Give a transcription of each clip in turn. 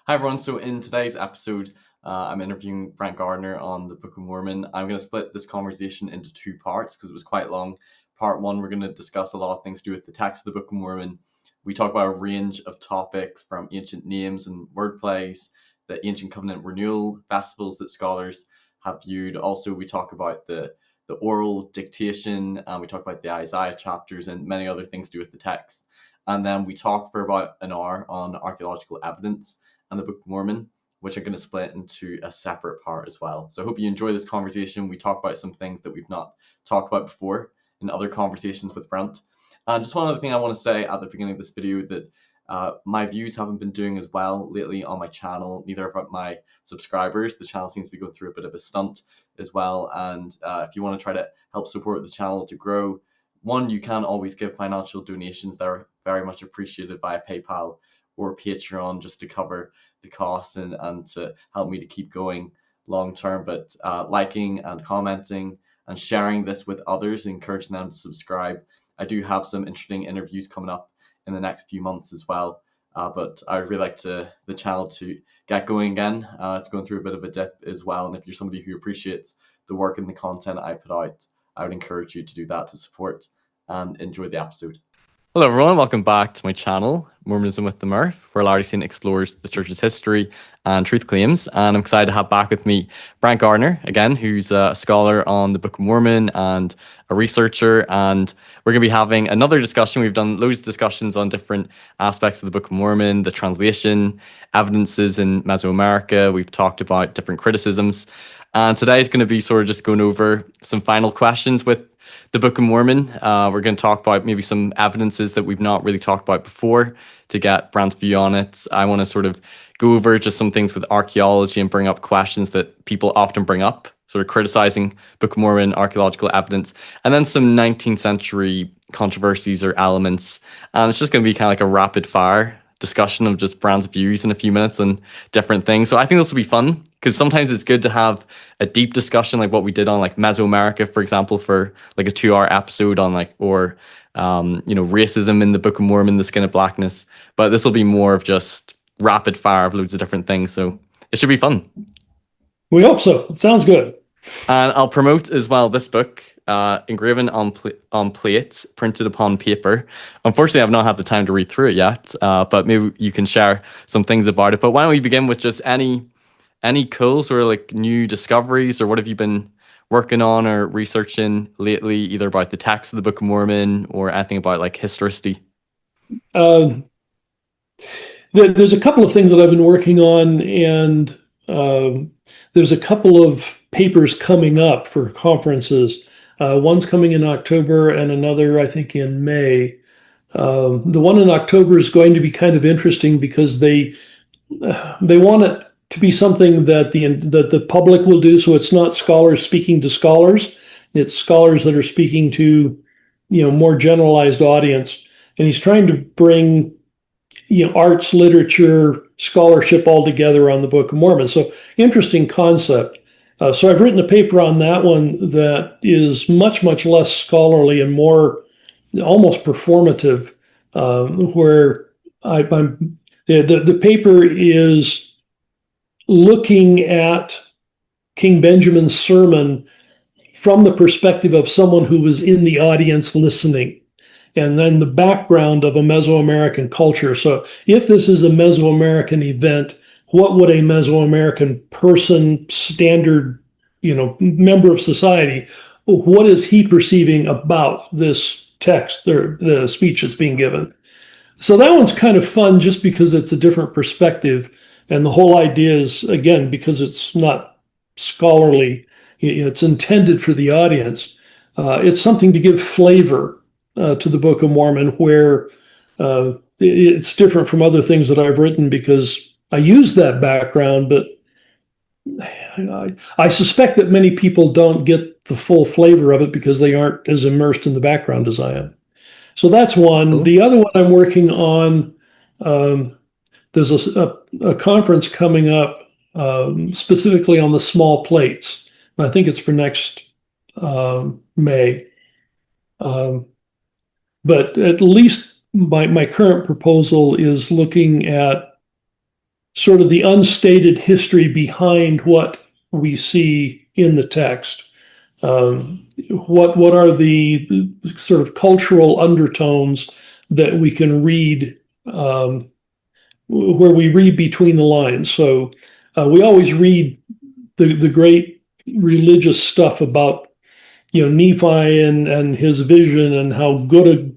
Hi everyone, so in today's episode, I'm interviewing Brant Gardner on the Book of Mormon. I'm going to split this conversation into two parts because it was quite long. Part one, we're going to discuss a lot of things to do with the text of the Book of Mormon. We talk about a range of topics from ancient names and wordplays, the ancient covenant renewal festivals that scholars have viewed. Also, we talk about the oral dictation, and we talk about the Isaiah chapters and many other things to do with the text. And then we talk for about an hour on archaeological evidence and the Book of Mormon, which I'm going to split into a separate part as well. So I hope you enjoy this conversation. We talk about some things that we've not talked about before in other conversations with Brant. And just one other thing I want to say at the beginning of this video, that my views haven't been doing as well lately on my channel. Neither have my subscribers. The channel seems to be going through a bit of a stunt as well. And if you want to try to help support the channel to grow, one, you can always give financial donations. They're very much appreciated via PayPal or Patreon, just to cover the costs and to help me to keep going long term. But liking and commenting and sharing this with others, encouraging them to subscribe. I do have some interesting interviews coming up in the next few months as well. But I would really like the channel to get going again. It's going through a bit of a dip as well. And if you're somebody who appreciates the work and the content I put out, I would encourage you to do that to support and enjoy the episode. Hello everyone, welcome back to my channel, Mormonism with the Murph, where Larry Saint explores the church's history and truth claims. And I'm excited to have back with me Brant Gardner, again, who's a scholar on the Book of Mormon and a researcher. And we're going to be having another discussion. We've done loads of discussions on different aspects of the Book of Mormon, the translation, evidences in Mesoamerica. We've talked about different criticisms. And today is going to be sort of just going over some final questions with the Book of Mormon. We're going to talk about maybe some evidences that we've not really talked about before to get Brant's view on it. I want to sort of go over just some things with archaeology and bring up questions that people often bring up, sort of criticizing Book of Mormon archaeological evidence, and then some 19th century controversies or elements. And it's just going to be kind of like a rapid fire discussion of just Brant's views in a few minutes and different things. So I think this will be fun, because sometimes it's good to have a deep discussion like what we did on like Mesoamerica, for example, for like a 2-hour episode on like, or racism in the Book of Mormon, the skin of blackness. But this will be more of just rapid fire of loads of different things. So it should be fun. We hope so. It sounds good. And I'll promote as well this book, engraven on plates, printed upon paper. Unfortunately, I've not had the time to read through it yet, but maybe you can share some things about it. But why don't we begin with just any cool sort of like new discoveries, or what have you been working on or researching lately, either about the text of the Book of Mormon or anything about like historicity? There's a couple of things that I've been working on, and there's a couple of papers coming up for conferences. One's coming in October and another, I think, in May. The one in October is going to be kind of interesting because they want it to be something that the public will do. So it's not scholars speaking to scholars; it's scholars that are speaking to more generalized audience. And he's trying to bring arts, literature, scholarship all together on the Book of Mormon. So interesting concept. So I've written a paper on that one that is much, much less scholarly and more almost performative, where the paper is looking at King Benjamin's sermon from the perspective of someone who was in the audience listening, and then the background of a Mesoamerican culture. So if this is a Mesoamerican event, what would a Mesoamerican person, standard, member of society, what is he perceiving about this text, the speech that's being given? So that one's kind of fun just because it's a different perspective. And the whole idea is, again, because it's not scholarly, it's intended for the audience. It's something to give flavor to the Book of Mormon, where it's different from other things that I've written because I use that background, but I suspect that many people don't get the full flavor of it because they aren't as immersed in the background as I am. So that's one. Cool. The other one I'm working on, there's a conference coming up specifically on the small plates. I think it's for next May. But at least my current proposal is looking at sort of the unstated history behind what we see in the text. What are the sort of cultural undertones that we can read, where we read between the lines? So we always read the great religious stuff about, Nephi and his vision and how good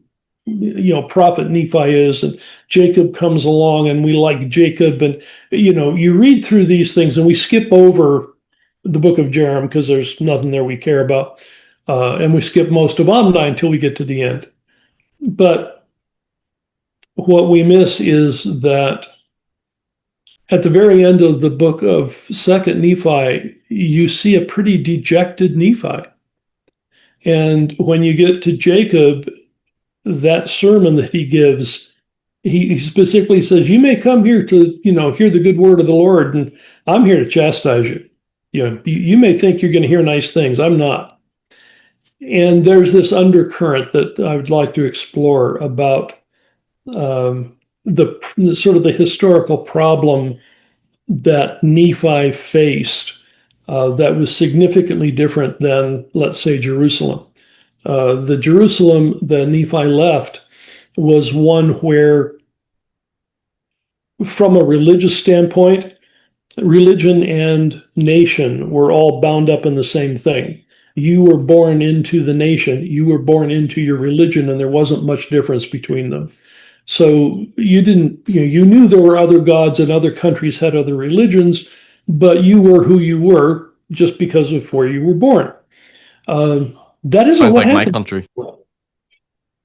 a prophet Nephi is, and Jacob comes along and we like Jacob, and you read through these things and we skip over the book of Jeremiah because there's nothing there we care about, and we skip most of Omni until we get to the end. But what we miss is that at the very end of the book of Second Nephi, you see a pretty dejected Nephi. And when you get to Jacob, that sermon that he gives, he specifically says, you may come here to, hear the good word of the Lord, and I'm here to chastise you. You may think you're going to hear nice things. I'm not. And there's this undercurrent that I would like to explore about the sort of the historical problem that Nephi faced, that was significantly different than, let's say, Jerusalem. The Jerusalem that Nephi left was one where, from a religious standpoint, religion and nation were all bound up in the same thing. You were born into the nation, you were born into your religion, and there wasn't much difference between them. So you didn't, you knew there were other gods and other countries had other religions, but you were who you were just because of where you were born. That isn't Sounds what like happened. my country.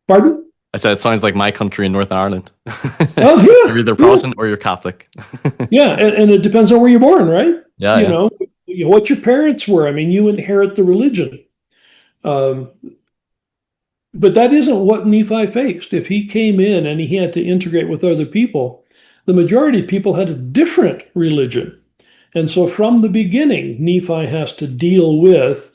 Pardon? I said it sounds like my country in Northern Ireland. Oh, yeah. You're either Protestant or you're Catholic. Yeah, and it depends on where you're born, right? Yeah, you know what your parents were. I mean, you inherit the religion. But that isn't what Nephi faced. If he came in and he had to integrate with other people, the majority of people had a different religion. And so from the beginning, Nephi has to deal with,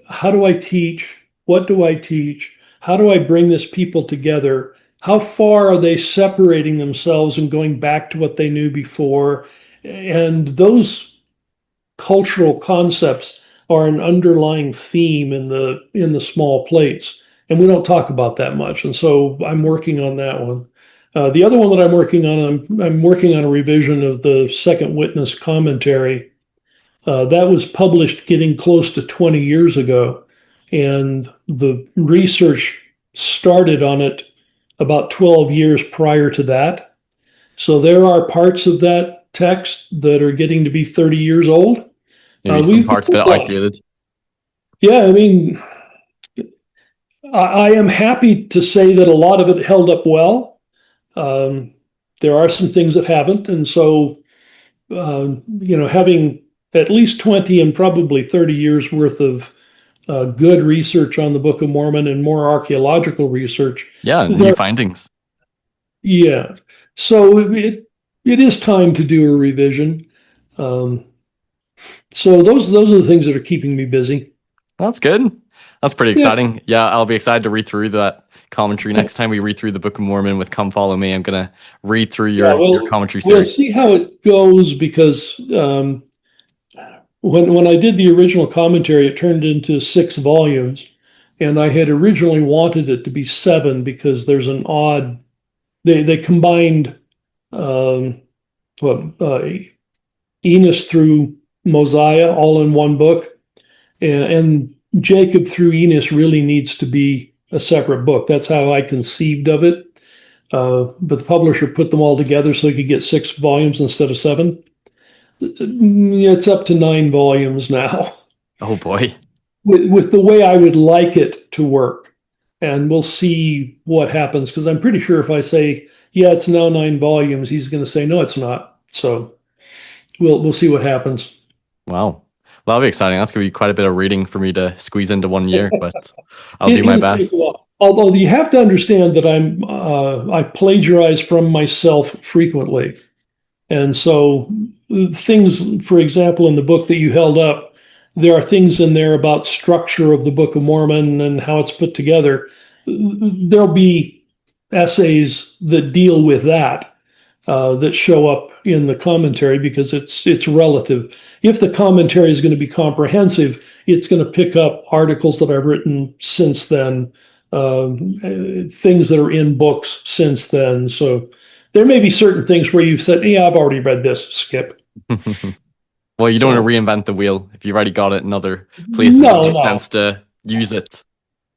how do I teach? What do I teach? How do I bring this people together? How far are they separating themselves and going back to what they knew before? And those cultural concepts are an underlying theme in the small plates, and we don't talk about that much. And so I'm working on that one. The other one that I'm working on, I'm working on a revision of the Second Witness commentary. That was published getting close to 20 years ago, and the research started on it about 12 years prior to that. So there are parts of that text that are getting to be 30 years old. Maybe some parts a bit outdated. Yeah, I mean, I am happy to say that a lot of it held up well. There are some things that haven't, and so having at least 20 and probably 30 years worth of good research on the Book of Mormon and more archaeological research. Yeah, new findings. Yeah, so it is time to do a revision. So those are the things that are keeping me busy. That's good. That's pretty exciting. Yeah, I'll be excited to read through that commentary next time we read through the Book of Mormon with Come Follow Me. I'm going to read through your commentary series. We'll see how it goes, because when I did the original commentary, it turned into 6 volumes, and I had originally wanted it to be 7 because there's an odd. They combined Enos through Mosiah all in one book, and Jacob through Enos really needs to be a separate book. That's how I conceived of it. But the publisher put them all together so he could get 6 volumes instead of 7. It's up to 9 volumes now. Oh boy. With the way I would like it to work. And we'll see what happens, because I'm pretty sure if I say, yeah, it's now 9 volumes, he's going to say, no, it's not. So we'll see what happens. Wow. Well, that'll be exciting. That's going to be quite a bit of reading for me to squeeze into 1 year, but I'll do my best. Although you have to understand that I plagiarize from myself frequently. And so things, for example, in the book that you held up, there are things in there about structure of the Book of Mormon and how it's put together. There'll be essays that deal with that. that show up in the commentary because it's relative. If the commentary is going to be comprehensive, it's going to pick up articles that I've written since then, things that are in books since then. So there may be certain things where you've said, "Yeah, I've already read this. Skip." Well, you don't want to reinvent the wheel if you've already got it in other places. It makes sense to use it.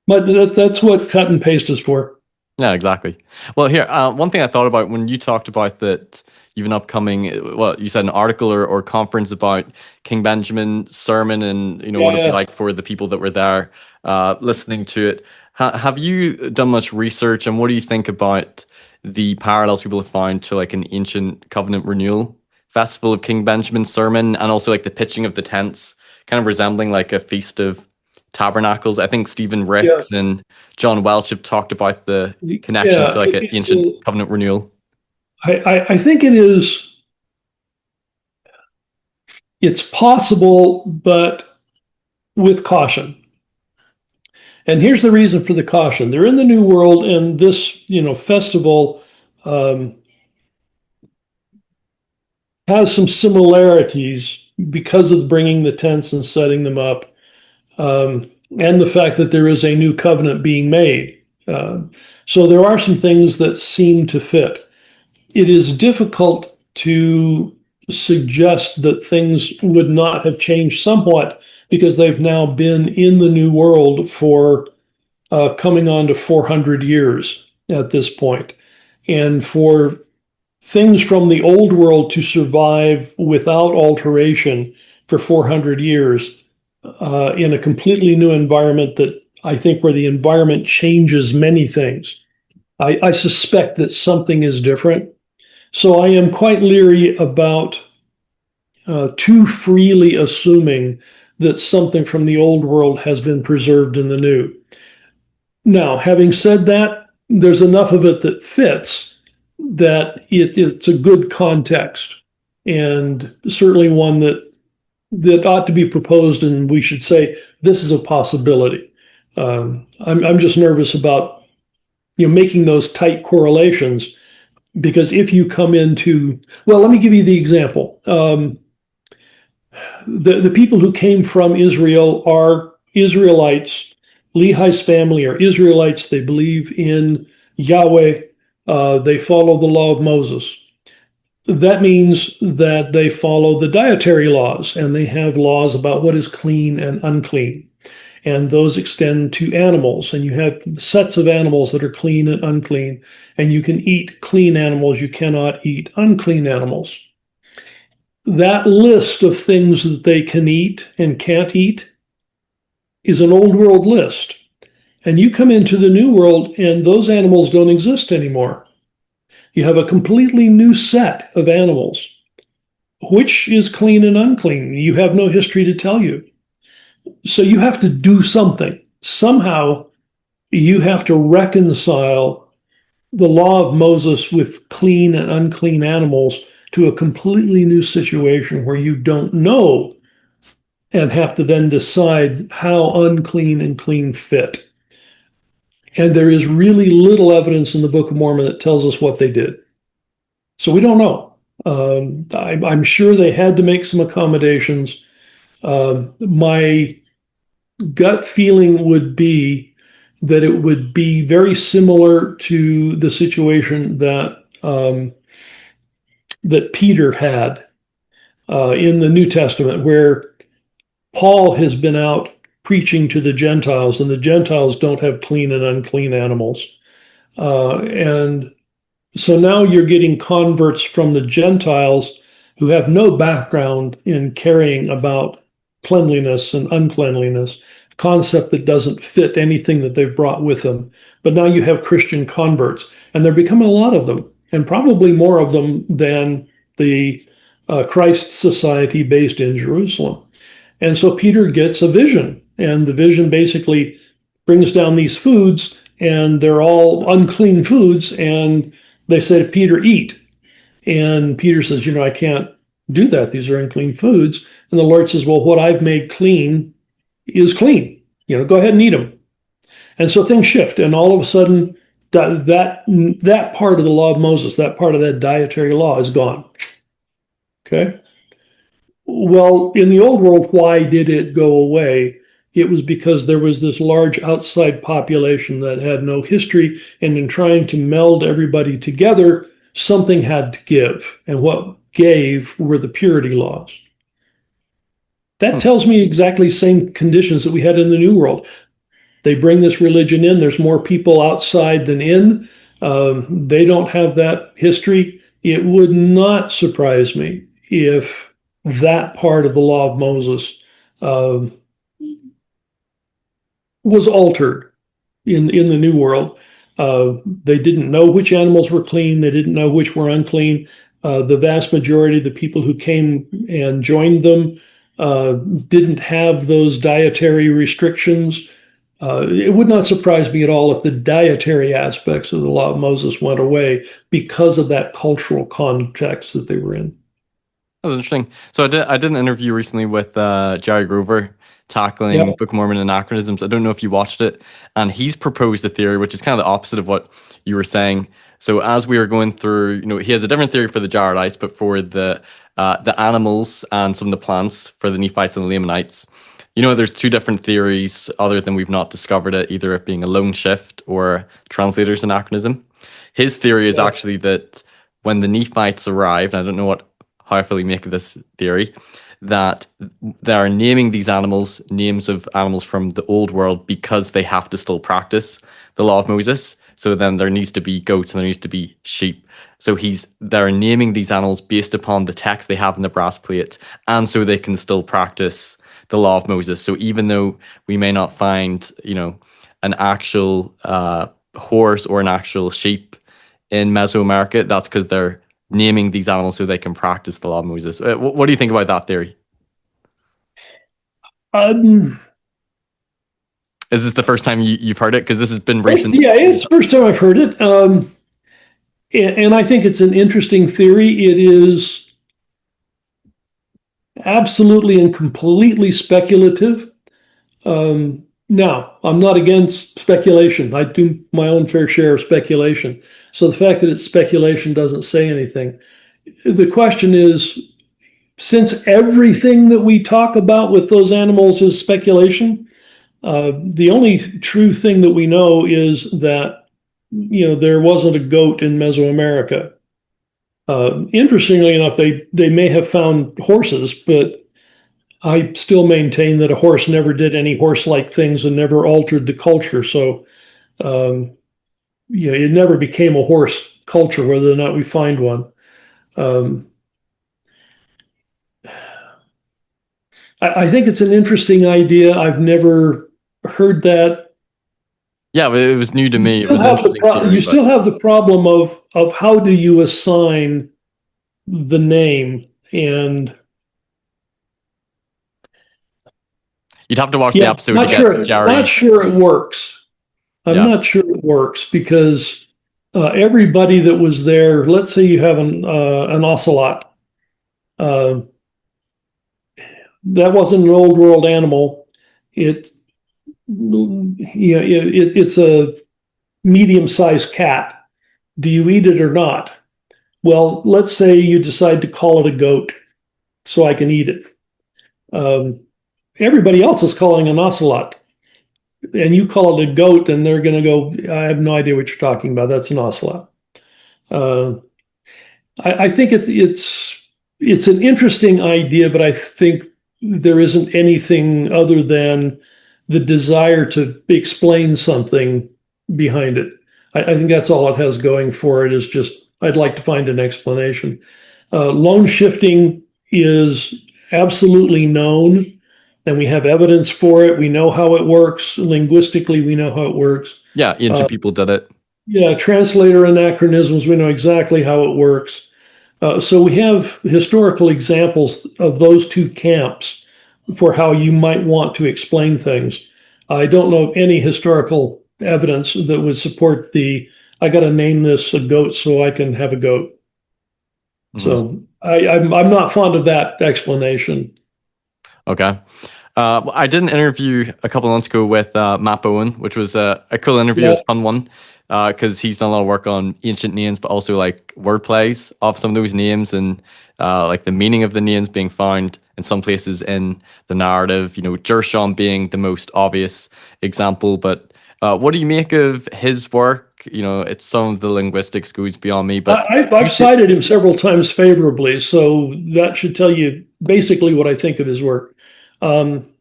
But that's what cut and paste is for. Yeah, exactly. Well, here, one thing I thought about when you talked about that you've an upcoming, well, you said an article or conference about King Benjamin's sermon and, what it'd be like for the people that were there listening to it. Have you done much research, and what do you think about the parallels people have found to like an ancient covenant renewal festival of King Benjamin's sermon, and also like the pitching of the tents, kind of resembling like a feast of tabernacles? I think Stephen Ricks and John Welch have talked about the connections to like an ancient covenant renewal. I think it's possible, but with caution. And here's the reason for the caution. They're in the New World, and this, festival has some similarities because of bringing the tents and setting them up, and the fact that there is a new covenant being made. So there are some things that seem to fit. It is difficult to suggest that things would not have changed somewhat because they've now been in the New World for coming on to 400 years at this point. And for things from the Old World to survive without alteration for 400 years in a completely new environment, that I think where the environment changes many things, I suspect that something is different. So I am quite leery about too freely assuming that something from the Old World has been preserved in the New. Now, having said that, there's enough of it that fits that it's a good context, and certainly one that ought to be proposed, and we should say this is a possibility. I'm just nervous about making those tight correlations, because if you come into, well, let me give you the example. The people who came from Israel are Israelites. Lehi's family are Israelites. They believe in Yahweh. They follow the law of Moses. That means that they follow the dietary laws, and they have laws about what is clean and unclean. And those extend to animals, and you have sets of animals that are clean and unclean, and you can eat clean animals, you cannot eat unclean animals. That list of things that they can eat and can't eat is an old world list. And you come into the New World, and those animals don't exist anymore. You have a completely new set of animals. Which is clean and unclean? You have no history to tell you. So you have to do something. Somehow you have to reconcile the law of Moses with clean and unclean animals to a completely new situation where you don't know and have to then decide how unclean and clean fit. And there is really little evidence in the Book of Mormon that tells us what they did. So we don't know. I'm sure they had to make some accommodations. My gut feeling would be that it would be very similar to the situation that that Peter had in the New Testament, where Paul has been out preaching to the Gentiles, and the Gentiles don't have clean and unclean animals. And so now you're getting converts from the Gentiles who have no background in caring about cleanliness and uncleanliness, concept that doesn't fit anything that they've brought with them. But now you have Christian converts, and there become a lot of them, and probably more of them than the Christ Society based in Jerusalem. And so Peter gets a vision, and the vision basically brings down these foods, and they're all unclean foods, and they say to Peter, eat. And Peter says, I can't do that. These are unclean foods. And the Lord says, well, what I've made clean is clean. Go ahead and eat them. And so things shift, and all of a sudden, that part of the law of Moses, that part of that dietary law is gone. Okay. Well, in the old world, why did it go away? It was because there was this large outside population that had no history, and in trying to meld everybody together, something had to give. And what gave were the purity laws. That tells me exactly the same conditions that we had in the New World. They bring this religion in, there's more people outside than in. They don't have that history. It would not surprise me if that part of the law of Moses uh, was altered in the New World. They didn't know which animals were clean. They didn't know which were unclean. The vast majority of the people who came and joined them didn't have those dietary restrictions. It would not surprise me at all if the dietary aspects of the law of Moses went away because of that cultural context that they were in. That was interesting. So I did an interview recently with Jerry Grover tackling Yeah. Book of Mormon anachronisms. I don't know if you watched it, and he's proposed a theory which is kind of the opposite of what you were saying. So as we were going through, he has a different theory for the Jaredites, but for the animals and some of the plants for the Nephites and the Lamanites. There's two different theories other than we've not discovered it, either it being a lone shift or translator's anachronism. His theory is actually that when the Nephites arrived, and I don't know how I fully make of this theory, that they are naming these animals names of animals from the old world because they have to still practice the law of Moses. So then there needs to be goats and there needs to be sheep. So they're naming these animals based upon the text they have in the brass plate, and so they can still practice the law of Moses. So even though we may not find, an actual horse or an actual sheep in Mesoamerica, that's because they're naming these animals so they can practice the law of Moses. What do you think about that theory? Is this the first time you've heard it? Because this has been recent. Yeah, it's the first time I've heard it. And I think it's an interesting theory. It is absolutely and completely speculative. Now, I'm not against speculation. I do my own fair share of speculation. So the fact that it's speculation doesn't say anything. The question is, since everything that we talk about with those animals is speculation, the only true thing that we know is that, there wasn't a goat in Mesoamerica. Interestingly enough, they may have found horses, but I still maintain that a horse never did any horse-like things and never altered the culture. So, it never became a horse culture, whether or not we find one. I think it's an interesting idea. I've never heard that. Yeah, it was new to me. It was You still have the problem of how do you assign the name, and you'd have to watch the episode to get Jerry. Not sure it works. I'm not sure it works because everybody that was there, let's say you have an ocelot. That wasn't an old world animal. It's a medium-sized cat. Do you eat it or not? Well, let's say you decide to call it a goat so I can eat it. Everybody else is calling an ocelot, and you call it a goat, and they're going to go, I have no idea what you're talking about. That's an ocelot. I think it's an interesting idea, but I think there isn't anything other than the desire to explain something behind it. I think that's all it has going for it, is just, I'd like to find an explanation. Lone shifting is absolutely known, and we have evidence for it. We know how it works. Linguistically, we know how it works. Yeah, ancient people did it. Yeah, translator anachronisms, we know exactly how it works. So we have historical examples of those two camps for how you might want to explain things. I don't know of any historical evidence that would support I got to name this a goat so I can have a goat. Mm-hmm. So I'm not fond of that explanation. Okay. I did an interview a couple of months ago with Matt Bowen, which was a cool interview. It was a fun one. because he's done a lot of work on ancient names, but also like wordplays of some of those names and like the meaning of the names being found in some places in the narrative. You know, Gershon being the most obvious example. But what do you make of his work? You know, it's some of the linguistics goes beyond me, but I've cited him several times favorably, so that should tell you basically what I think of his work. Um,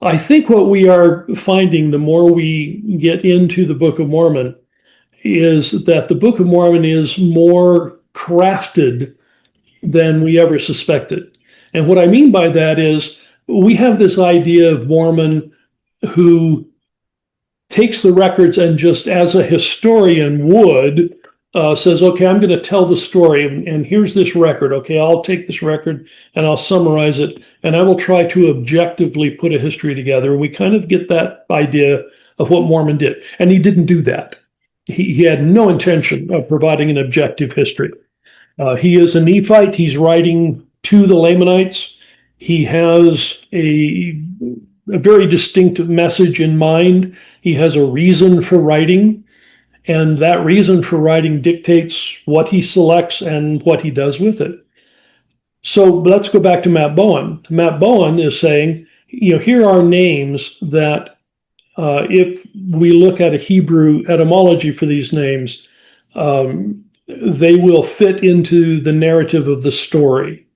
I think what we are finding the more we get into the Book of Mormon is that the Book of Mormon is more crafted than we ever suspected. And what I mean by that is we have this idea of Mormon who takes the records and just as a historian would says, okay, I'm going to tell the story, and here's this record. Okay, I'll take this record and I'll summarize it, and I will try to objectively put a history together. We kind of get that idea of what Mormon did, and he didn't do that. He had no intention of providing an objective history. He is a Nephite. He's writing to the Lamanites. He has a very distinctive message in mind. He has a reason for writing, and that reason for writing dictates what he selects and what he does with it. So let's go back to Matt Bowen. Matt Bowen is saying, here are names that if we look at a Hebrew etymology for these names, they will fit into the narrative of the story.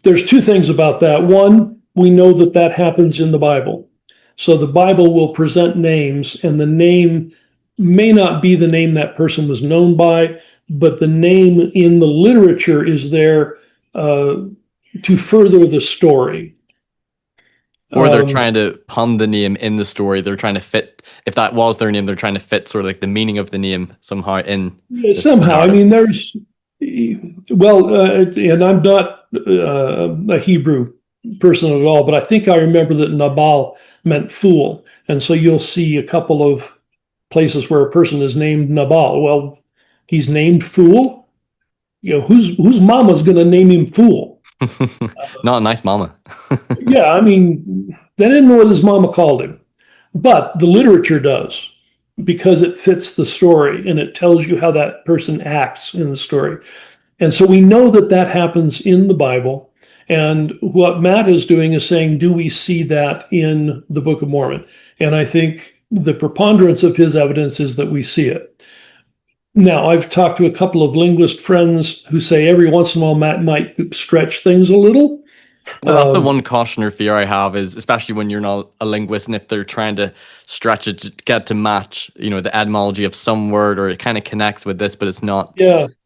There's two things about that. One, we know that that happens in the Bible. So the Bible will present names, and the name may not be the name that person was known by, but the name in the literature is there to further the story. Or they're trying to pun the name in the story. They're trying to fit, if that was their name, they're trying to fit sort of like the meaning of the name somehow in. Somehow. I mean, there's, well, and I'm not a Hebrew person at all, but I think I remember that Nabal meant fool. And so you'll see a couple of places where a person is named Nabal. Well, he's named fool. Whose mama's going to name him fool? Not a nice mama. Yeah, I mean, they didn't know what his mama called him, but the literature does because it fits the story and it tells you how that person acts in the story. And so we know that that happens in the Bible. And what Matt is doing is saying, do we see that in the Book of Mormon? And I think the preponderance of his evidence is that we see it. Now, I've talked to a couple of linguist friends who say every once in a while Matt might stretch things a little. No, that's the one cautionary fear I have is, especially when you're not a linguist, and if they're trying to stretch it to get to match, the etymology of some word, or it kind of connects with this, but it's not,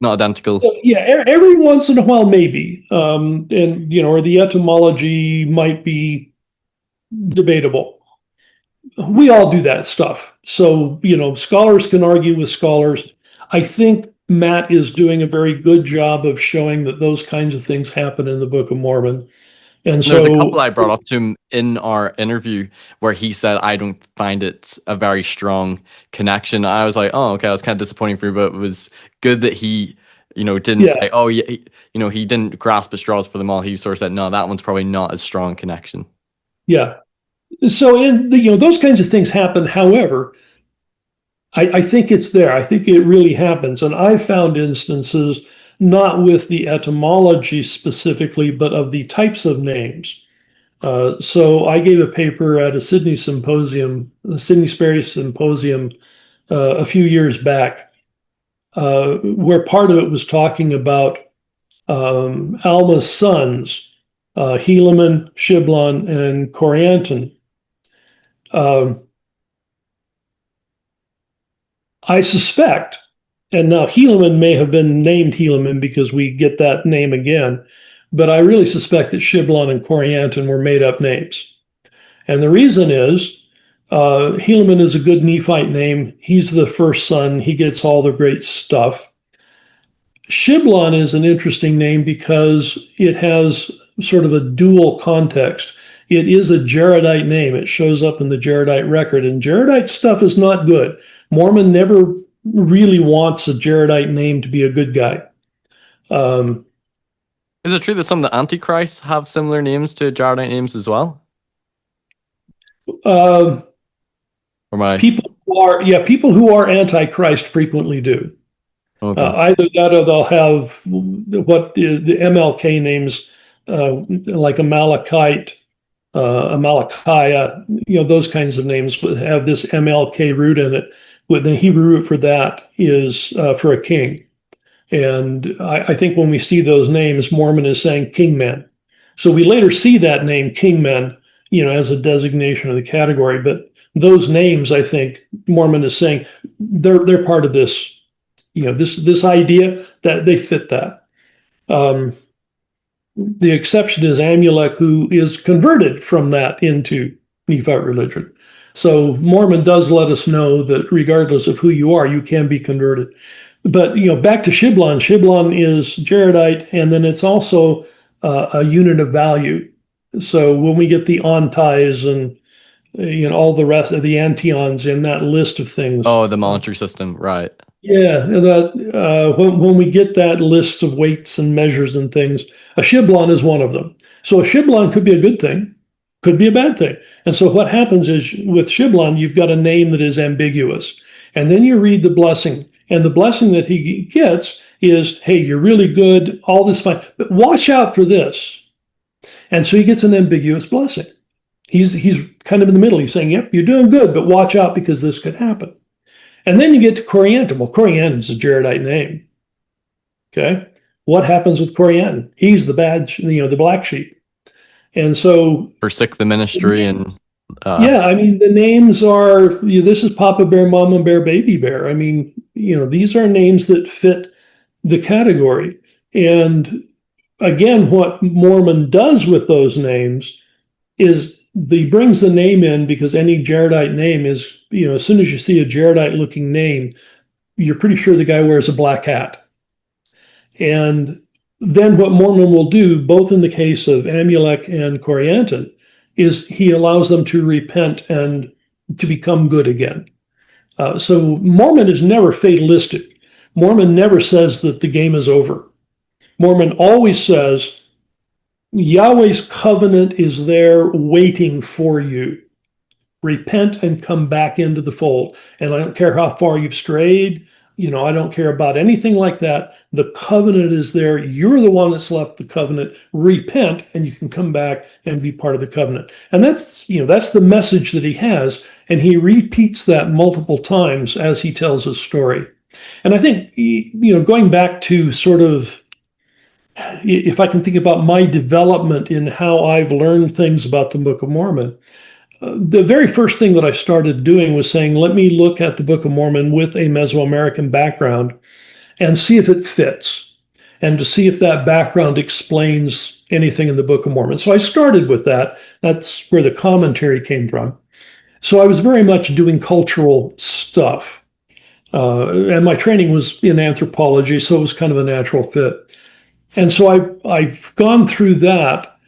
not identical. So, yeah, every once in a while, maybe, and or the etymology might be debatable. We all do that stuff. So, scholars can argue with scholars. I think Matt is doing a very good job of showing that those kinds of things happen in the Book of Mormon. And so, there's a couple I brought up to him in our interview where he said, I don't find it a very strong connection. I was like, oh, okay, that's kind of disappointing for you, but it was good that he, didn't say, oh, yeah, he didn't grasp at straws for them all. He sort of said, no, that one's probably not as strong connection. Yeah. So, those kinds of things happen. However, I think it's there. I think it really happens. And I've found instances, not with the etymology specifically, but of the types of names. So I gave a paper at a Sydney symposium, the Sydney Sperry Symposium, a few years back, where part of it was talking about Alma's sons, Helaman, Shiblon, and Corianton. I suspect, and now Helaman may have been named Helaman because we get that name again, but I really suspect that Shiblon and Corianton were made up names. And the reason is Helaman is a good Nephite name. He's the first son. He gets all the great stuff. Shiblon is an interesting name because it has sort of a dual context. It is a Jaredite name. It shows up in the Jaredite record, and Jaredite stuff is not good. Mormon never really wants a Jaredite name to be a good guy. Is it true that some of the Antichrists have similar names to Jaredite names as well? People people who are antichrist frequently do. Okay. Either that or they'll have what the MLK names, like Amalekite, Amalekiah, those kinds of names would have this MLK root in it. But the Hebrew root for that is for a king. And I think when we see those names, Mormon is saying kingmen. So we later see that name kingmen, as a designation of the category. But those names, I think Mormon is saying they're part of this, this idea that they fit that. The exception is Amulek, who is converted from that into Nephite religion. So Mormon does let us know that regardless of who you are, you can be converted. But back to Shiblon. Shiblon is Jaredite, and then it's also a unit of value. So when we get the ontais and all the rest of the antions in that list of things. Oh, the monetary system, right? Yeah, that when we get that list of weights and measures and things, a shiblon is one of them. So a shiblon could be a good thing, could be a bad thing. And so what happens is with shiblon, you've got a name that is ambiguous, and then you read the blessing, and the blessing that he gets is, "Hey, you're really good, all this fine, but watch out for this." And so he gets an ambiguous blessing. He's kind of in the middle. He's saying, "Yep, you're doing good, but watch out because this could happen." And then you get to Coriantum. Well, Coriantum is a Jaredite name. Okay. What happens with Coriantum? He's the bad, the black sheep. And so forsake the ministry and yeah, I mean, the names are, this is Papa Bear, Mama Bear, Baby Bear. I mean, these are names that fit the category. And again, what Mormon does with those names is he brings the name in because any Jaredite name is, as soon as you see a Jaredite looking name, you're pretty sure the guy wears a black hat. And then what Mormon will do, both in the case of Amulek and Corianton, is he allows them to repent and to become good again. So Mormon is never fatalistic. Mormon never says that the game is over. Mormon always says, Yahweh's covenant is there waiting for you. Repent and come back into the fold. And I don't care how far you've strayed. I don't care about anything like that. The covenant is there. You're the one that's left the covenant. Repent and you can come back and be part of the covenant. And that's the message that he has. And he repeats that multiple times as he tells his story. And I think, going back to sort of, if I can think about my development in how I've learned things about the Book of Mormon, the very first thing that I started doing was saying, let me look at the Book of Mormon with a Mesoamerican background and see if it fits, and to see if that background explains anything in the Book of Mormon. So I started with that. That's where the commentary came from. So I was very much doing cultural stuff. And my training was in anthropology, so it was kind of a natural fit. And so I've gone through that,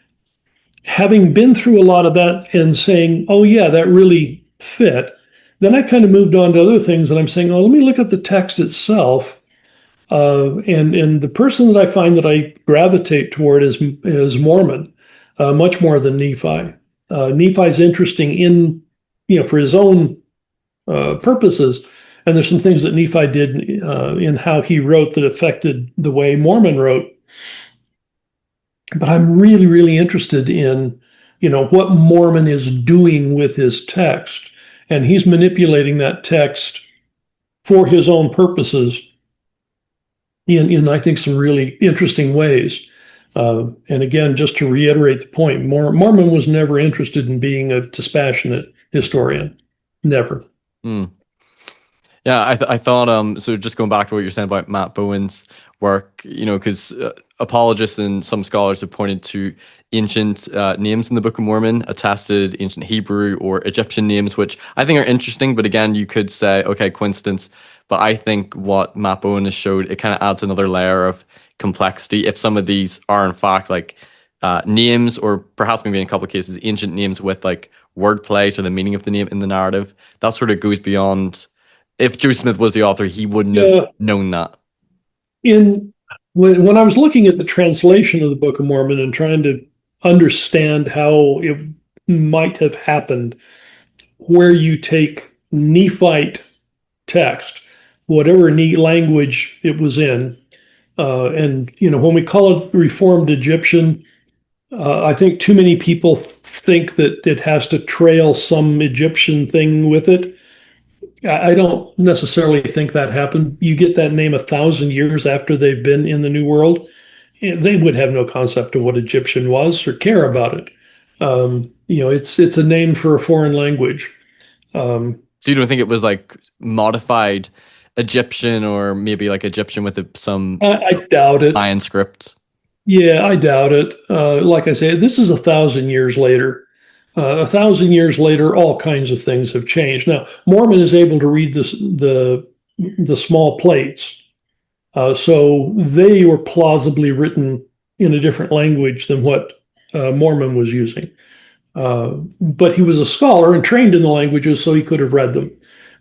having been through a lot of that and saying, oh, yeah, that really fit. Then I kind of moved on to other things, and I'm saying, oh, let me look at the text itself. And the person that I find that I gravitate toward is Mormon, much more than Nephi. Nephi's interesting in, for his own purposes. And there's some things that Nephi did in how he wrote that affected the way Mormon wrote. But I'm really, really interested in, what Mormon is doing with his text. And he's manipulating that text for his own purposes in I think, some really interesting ways. And again, just to reiterate the point, Mormon was never interested in being a dispassionate historian. Never. Mm. Yeah, I thought, so just going back to what you're saying about Matt Bowen's work, because apologists and some scholars have pointed to ancient names in the Book of Mormon, attested ancient Hebrew or Egyptian names, which I think are interesting. But again, you could say, okay, coincidence. But I think what Matt Bowen has showed, it kind of adds another layer of complexity. If some of these are in fact like names, or perhaps maybe in a couple of cases, ancient names with like wordplays or the meaning of the name in the narrative, that sort of goes beyond. If Joe Smith was the author, he wouldn't have known that. When I was looking at the translation of the Book of Mormon and trying to understand how it might have happened, where you take Nephite text, whatever language it was in. And, when we call it Reformed Egyptian, I think too many people think that it has to trail some Egyptian thing with it. I don't necessarily think that happened. You get that name 1,000 years after they've been in the New World, they would have no concept of what Egyptian was or care about it. It's a name for a foreign language. So you don't think it was like modified Egyptian, or maybe like Egyptian with some I doubt it. Mayan script? Yeah, I doubt it. Like I say, this is 1,000 years later. 1,000 years later, all kinds of things have changed. Now, Mormon is able to read the small plates, so they were plausibly written in a different language than what Mormon was using. But he was a scholar and trained in the languages, so he could have read them.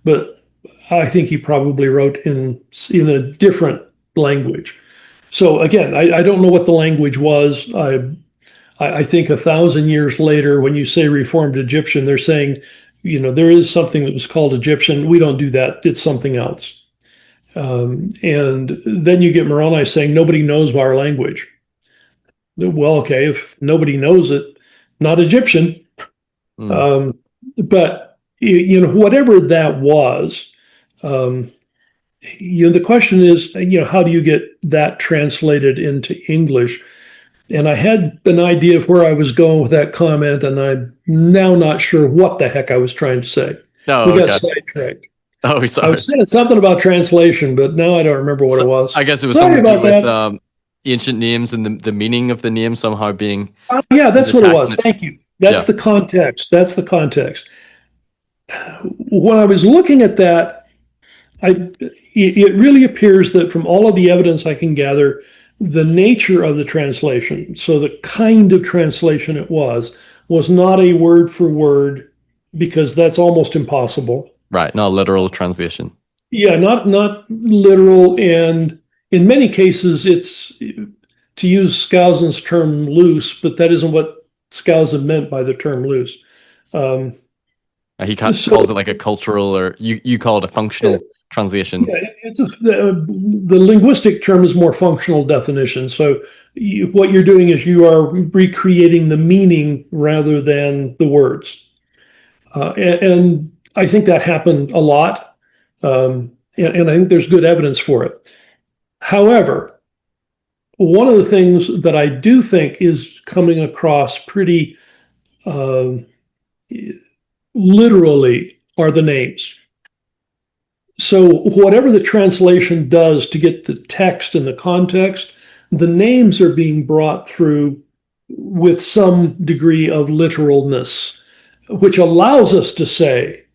But I think he probably wrote in a different language. So again, I don't know what the language was. I think 1,000 years later, when you say Reformed Egyptian, they're saying, there is something that was called Egyptian. We don't do that. It's something else. And then you get Moroni saying nobody knows our language. Well, okay, if nobody knows it, not Egyptian. But whatever that was, the question is, how do you get that translated into English? And I had an idea of where I was going with that comment, and I'm now not sure what the heck I was trying to say. Oh, we got sidetracked. Oh, sorry. I was saying something about translation, but now I don't remember what it was. I guess it was Sorry something about that. with ancient names and the meaning of the name somehow being. Yeah, that's what it was. Thank you. That's the context. That's the context. When I was looking at that, it really appears that from all of the evidence I can gather, the nature of the translation, so the kind of translation it was not a word for word, because that's almost impossible. Right, not a literal translation. Yeah, not literal, and in many cases, it's, to use Skousen's term, loose, but that isn't what Skousen meant by the term loose. He calls it like a cultural, or you call it a functional translation. Yeah, the linguistic term is more functional definition. So what you're doing is you are recreating the meaning rather than the words. And I think that happened a lot. And I think there's good evidence for it. However, one of the things that I do think is coming across pretty literally are the names. So whatever the translation does to get the text and the context, the names are being brought through with some degree of literalness, which allows us to say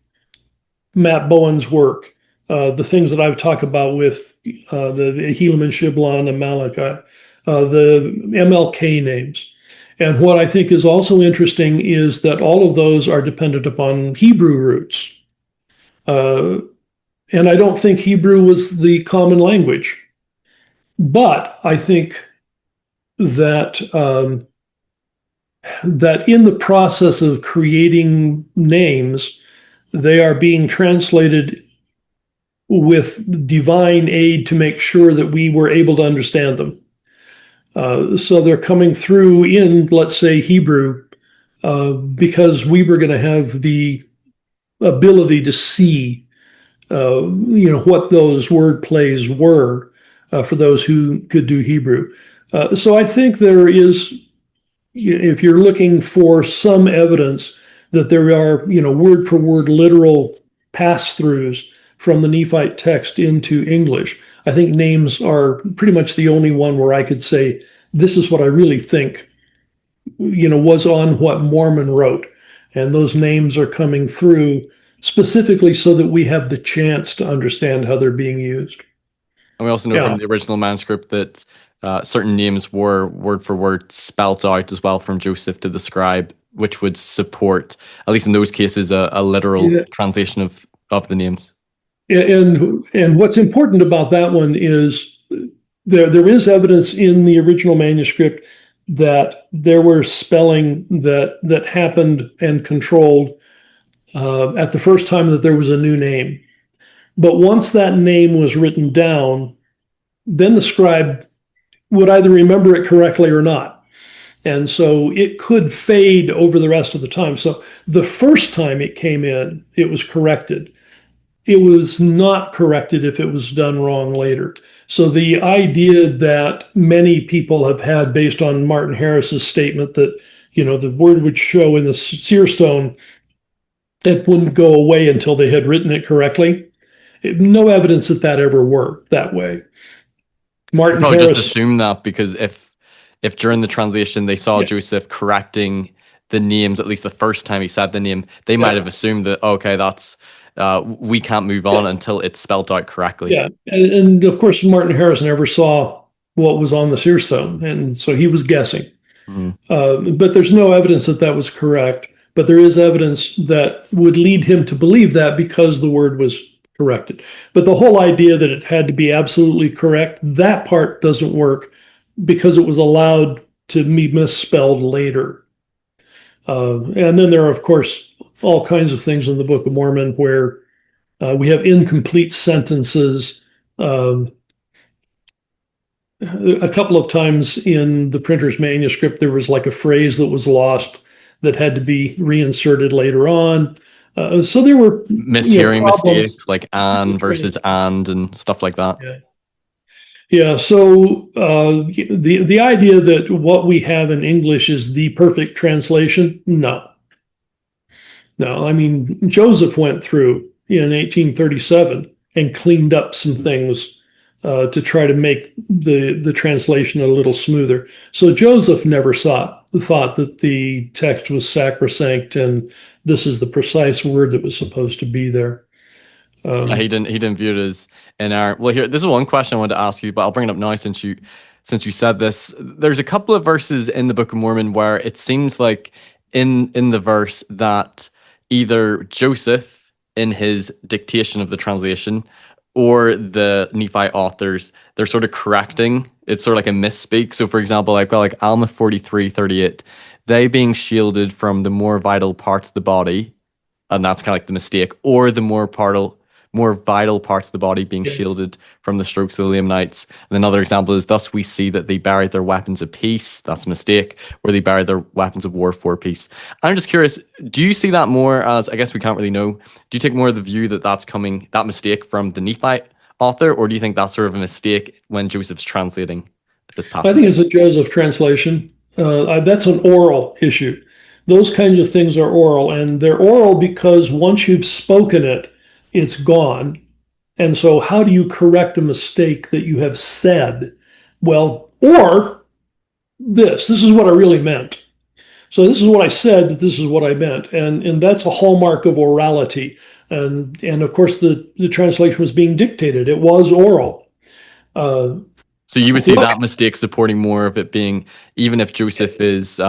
Matt Bowen's work, the things that I've talked about with the Helaman, Shiblon, and Malachi, the MLK names. And what I think is also interesting is that all of those are dependent upon Hebrew roots. And I don't think Hebrew was the common language. But I think that that in the process of creating names, they are being translated with divine aid to make sure that we were able to understand them. So they're coming through in, let's say, Hebrew, because we were going to have the ability to see what those wordplays were for those who could do Hebrew. So I think there is, if you're looking for some evidence that there are, word for word literal pass-throughs from the Nephite text into English, I think names are pretty much the only one where I could say, this is what I really think, was on what Mormon wrote. And those names are coming through specifically so that we have the chance to understand how they're being used. And we also know from the original manuscript that certain names were word for word spelt out as well from Joseph to the scribe, which would support, at least in those cases, a literal translation of the names. And what's important about that one is there is evidence in the original manuscript that there were spelling that happened and controlled at the first time that there was a new name. But once that name was written down, then the scribe would either remember it correctly or not. And so it could fade over the rest of the time. So the first time it came in, it was corrected. It was not corrected if it was done wrong later. So the idea that many people have had based on Martin Harris's statement that, the word would show in the seer stone, it wouldn't go away until they had written it correctly. No evidence that that ever worked that way. Martin Probably Harris just assume that because if during the translation they saw Yeah. Joseph correcting the names, at least the first time he said the name, they might have assumed that, okay, that's we can't move on until it's spelled out correctly. Yeah, and of course, Martin Harris never saw what was on the seer stone, and so he was guessing. Mhm. But there's no evidence that that was correct. But there is evidence that would lead him to believe that because the word was corrected. But the whole idea that it had to be absolutely correct, that part doesn't work because it was allowed to be misspelled later. And then there are, of course, all kinds of things in the Book of Mormon where we have incomplete sentences. A couple of times in the printer's manuscript, there was like a phrase that was lost that had to be reinserted later on. So there were Mishearing problems. mistakes like "and" versus "and" stuff like that. Yeah. Yeah. So the idea that what we have in English is the perfect translation, no. No, I mean, Joseph went through in 1837 and cleaned up some things to try to make the translation a little smoother. So Joseph never thought that the text was sacrosanct and this is the precise word that was supposed to be there. Yeah, he didn't view it as inerrant. Well, here, this is one question I wanted to ask you, but I'll bring it up now since you said this. There's a couple of verses in the Book of Mormon where it seems like in the verse that either Joseph in his dictation of the translation or the Nephi authors, they're sort of correcting. It's sort of like a misspeak. So for example, I've got like Alma 43:38, they being shielded from the more vital parts of the body, and that's kind of like the mistake, or the more vital parts of the body being Yeah. shielded from the strokes of the Lamanites. And another example is, thus we see that they buried their weapons of peace. That's a mistake. Or they buried their weapons of war for peace. I'm just curious, do you see that more as, I guess we can't really know, do you take more of the view that that mistake from the Nephite author, or do you think that's sort of a mistake when Joseph's translating this I think passage? it's a Joseph translation. That's an oral issue. Those kinds of things are oral, and they're oral because once you've spoken it, it's gone. And so, how do you correct a mistake that you have said? Well, or this is what I really meant. So this is what I said, this is what I meant. And that's a hallmark of orality. And of course, the translation was being dictated, it was oral. So you would see that mistake supporting more of it being, even if Joseph is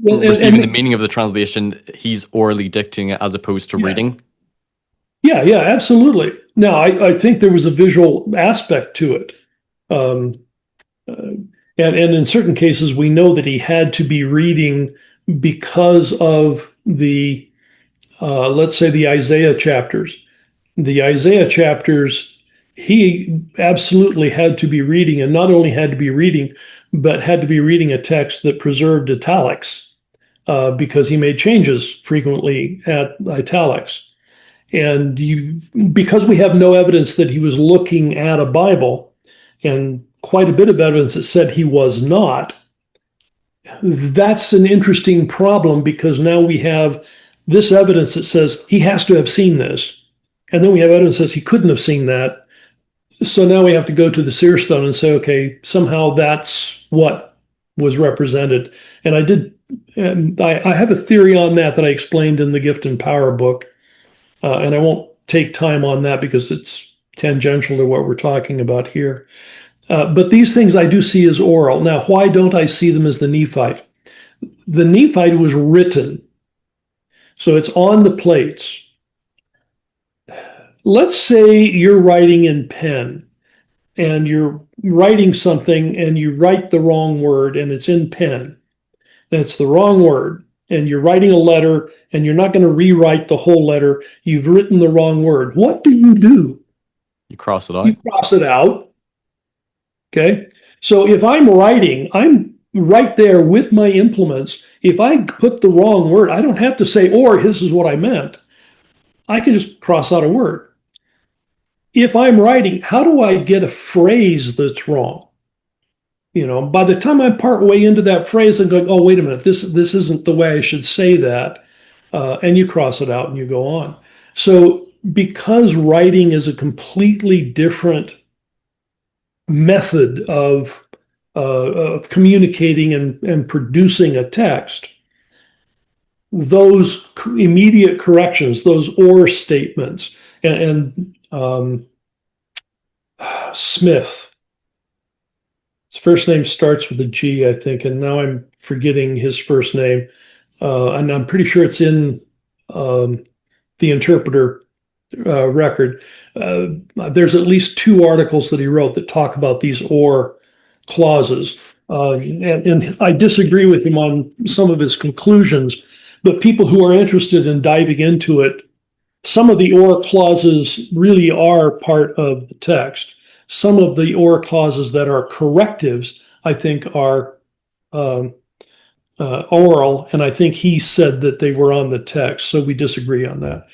receiving the meaning of the translation, he's orally dictating it as opposed to reading. Yeah, absolutely. Now, I think there was a visual aspect to it. And in certain cases, we know that he had to be reading because of let's say, the Isaiah chapters. The Isaiah chapters, he absolutely had to be reading, and not only had to be reading, but had to be reading a text that preserved italics because he made changes frequently at italics. And because we have no evidence that he was looking at a Bible, and quite a bit of evidence that said he was not, that's an interesting problem because now we have this evidence that says he has to have seen this. And then we have evidence that says he couldn't have seen that. So now we have to go to the seer stone and say, okay, somehow that's what was represented. And I have a theory on that I explained in the Gift and Power book. And I won't take time on that because it's tangential to what we're talking about here. But these things I do see as oral. Now, why don't I see them as the Nephite? The Nephite was written, so it's on the plates. Let's say you're writing in pen and you're writing something and you write the wrong word and it's in pen and it's the wrong word. and you're writing a letter and you're not going to rewrite the whole letter. You've written the wrong word. What do? You cross it out. You cross it out. Okay. So if I'm writing, I'm right there with my implements. If I put the wrong word, I don't have to say, or this is what I meant. I can just cross out a word. If I'm writing, how do I get a phrase that's wrong? By the time I'm part way into that phrase, I'm going, oh, wait a minute, this isn't the way I should say that. And you cross it out and you go on. So because writing is a completely different method of communicating and producing a text, those immediate corrections, those or statements, and Smith, his first name starts with a G, I think, and now I'm forgetting his first name, and I'm pretty sure it's in the interpreter record. There's at least 2 articles that he wrote that talk about these or clauses. And I disagree with him on some of his conclusions, but people who are interested in diving into it, some of the or clauses really are part of the text. Some of the or clauses that are correctives, I think, are oral, and I think he said that they were on the text, so we disagree on that.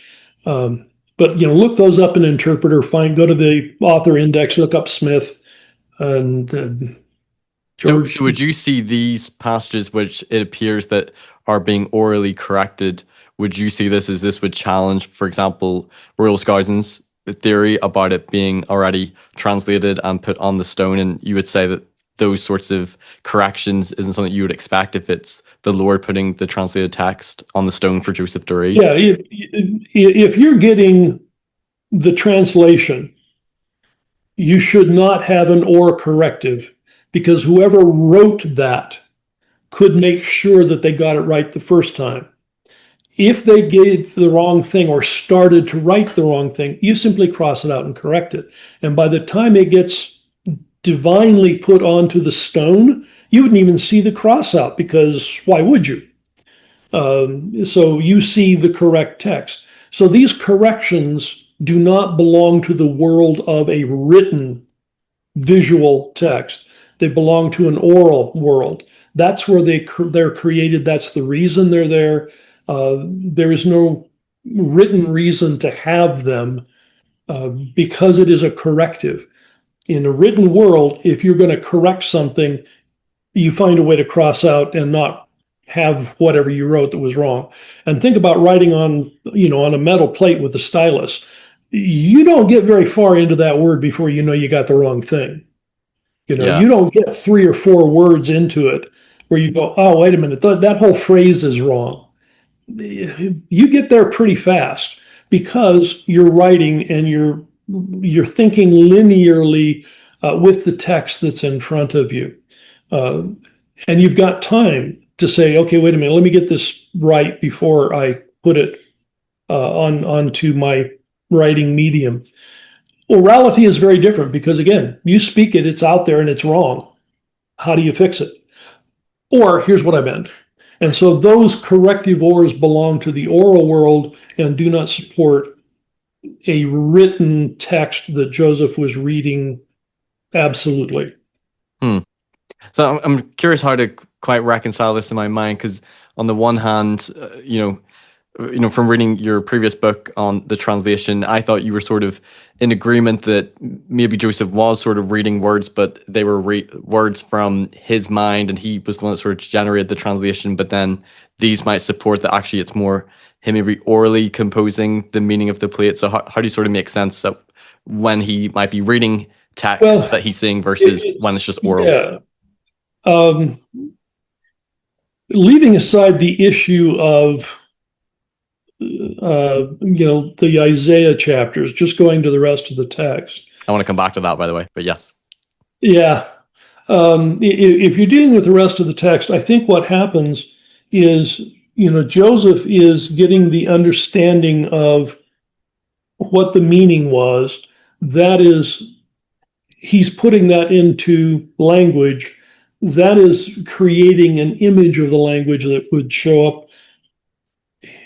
But look those up in interpreter. Go to the author index, look up Smith and George. So would you see these passages, which it appears that are being orally corrected? Would you see this would challenge, for example, Royal Scousins' theory about it being already translated and put on the stone? And you would say that those sorts of corrections isn't something you would expect if it's the Lord putting the translated text on the stone for Joseph to read? Yeah, if you're getting the translation, you should not have an or corrective, because whoever wrote that could make sure that they got it right the first time. If they gave the wrong thing or started to write the wrong thing, you simply cross it out and correct it. And by the time it gets divinely put onto the stone, you wouldn't even see the cross out, because why would you? So you see the correct text. So these corrections do not belong to the world of a written visual text. They belong to an oral world. That's where they're created. That's the reason they're there. There is no written reason to have them because it is a corrective. In a written world, if you're going to correct something, you find a way to cross out and not have whatever you wrote that was wrong. And think about writing on a metal plate with a stylus. You don't get very far into that word before you know you got the wrong thing. You don't get 3 or 4 words into it where you go, oh, wait a minute, that whole phrase is wrong. You get there pretty fast because you're writing and you're thinking linearly with the text that's in front of you. And you've got time to say, okay, wait a minute, let me get this right before I put it onto my writing medium. Orality is very different because, again, you speak it, it's out there and it's wrong. How do you fix it? Or here's what I meant. And so those corrective ors belong to the oral world and do not support a written text that Joseph was reading absolutely. So I'm curious how to quite reconcile this in my mind, because on the one hand, from reading your previous book on the translation, I thought you were sort of in agreement that maybe Joseph was sort of reading words, but they were words from his mind, and he was the one that sort of generated the translation. But then these might support that actually it's more him maybe orally composing the meaning of the plate. So how do you sort of make sense of when he might be reading text that he's seeing versus when it's just oral? Yeah. Leaving aside the issue of the Isaiah chapters, just going to the rest of the text. I want to come back to that, by the way, but yes. Yeah. If you're dealing with the rest of the text, I think what happens is, Joseph is getting the understanding of what the meaning was. That is, he's putting that into language that is creating an image of the language that would show up.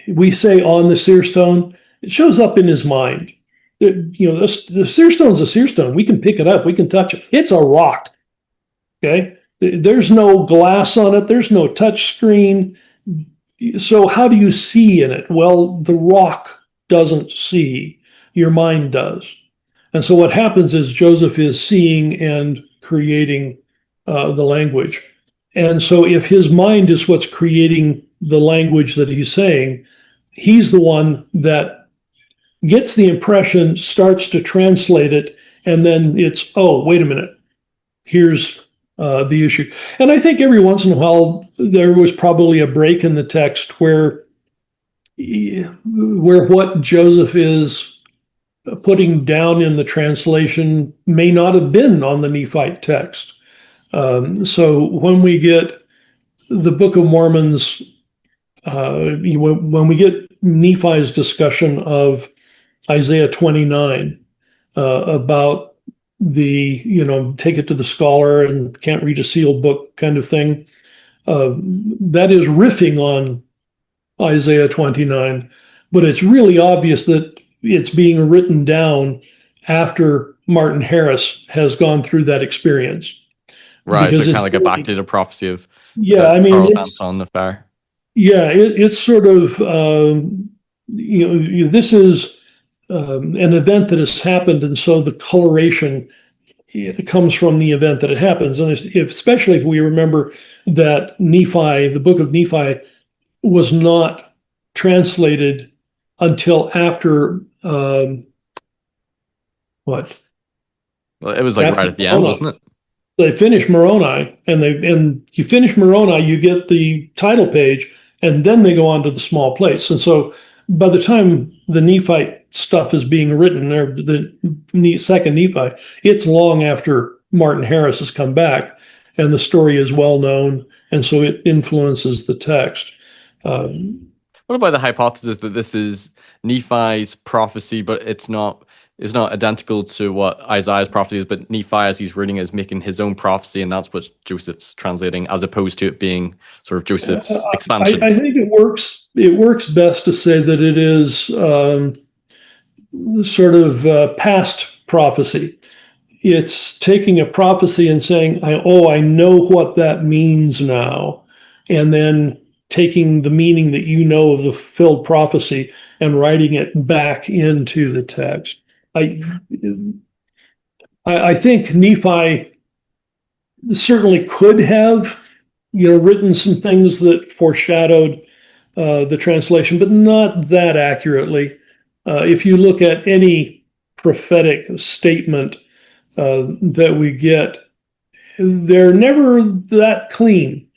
We say on the seer stone, it shows up in his mind. The seer stone is a seer stone. We can pick it up. We can touch it. It's a rock. Okay. There's no glass on it. There's no touch screen. So how do you see in it? Well, the rock doesn't see. Your mind does. And so what happens is Joseph is seeing and creating the language. And so if his mind is what's creating the language that he's saying, he's the one that gets the impression, starts to translate it, and then it's, oh, wait a minute, here's the issue. And I think every once in a while there was probably a break in the text where what Joseph is putting down in the translation may not have been on the Nephite text. So when we get the Book of Mormon's, when we get Nephi's discussion of Isaiah 29 about take it to the scholar and can't read a sealed book kind of thing, that is riffing on Isaiah 29, but it's really obvious that it's being written down after Martin Harris has gone through that experience. Right, because so kind of like a backdated prophecy of Charles Anton affair. Yeah, it's sort of this is an event that has happened, and so the coloration comes from the event that it happens, and especially if we remember that Nephi, the book of Nephi, was not translated until after what? Well, it was like right at the end, wasn't it? They finish Moroni, and you finish Moroni, you get the title page, and then they go on to the small plates. And so by the time the Nephite stuff is being written, or the second Nephi, it's long after Martin Harris has come back, and the story is well known, and so it influences the text. What about the hypothesis that this is Nephi's prophecy, but it's not identical to what Isaiah's prophecy is, but Nephi, as he's reading it, is making his own prophecy, and that's what Joseph's translating, as opposed to it being sort of Joseph's expansion? I think it works. It works best to say that it is sort of past prophecy. It's taking a prophecy and saying, I know what that means now, and then taking the meaning that you know of the fulfilled prophecy and writing it back into the text. I think Nephi certainly could have, written some things that foreshadowed the translation, but not that accurately. If you look at any prophetic statement that we get, they're never that clean.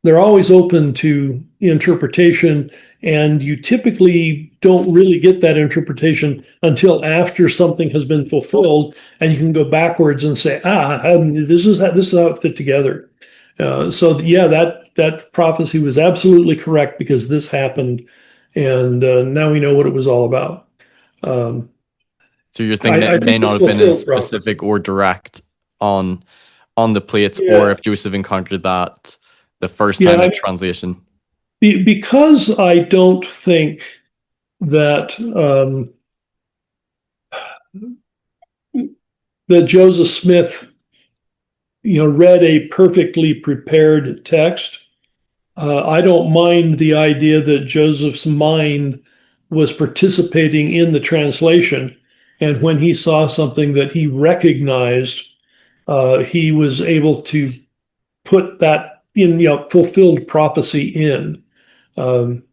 They're always open to interpretation, and you typically don't really get that interpretation until after something has been fulfilled, and you can go backwards and say, this is how it fit together. So yeah, that prophecy was absolutely correct because this happened, and now we know what it was all about. So you're thinking it may not have been as specific or direct on the plates, or if Joseph encountered that the first time in translation. Because I don't think that that Joseph Smith, read a perfectly prepared text. I don't mind the idea that Joseph's mind was participating in the translation, and when he saw something that he recognized, he was able to put that in, fulfilled prophecy in. Again,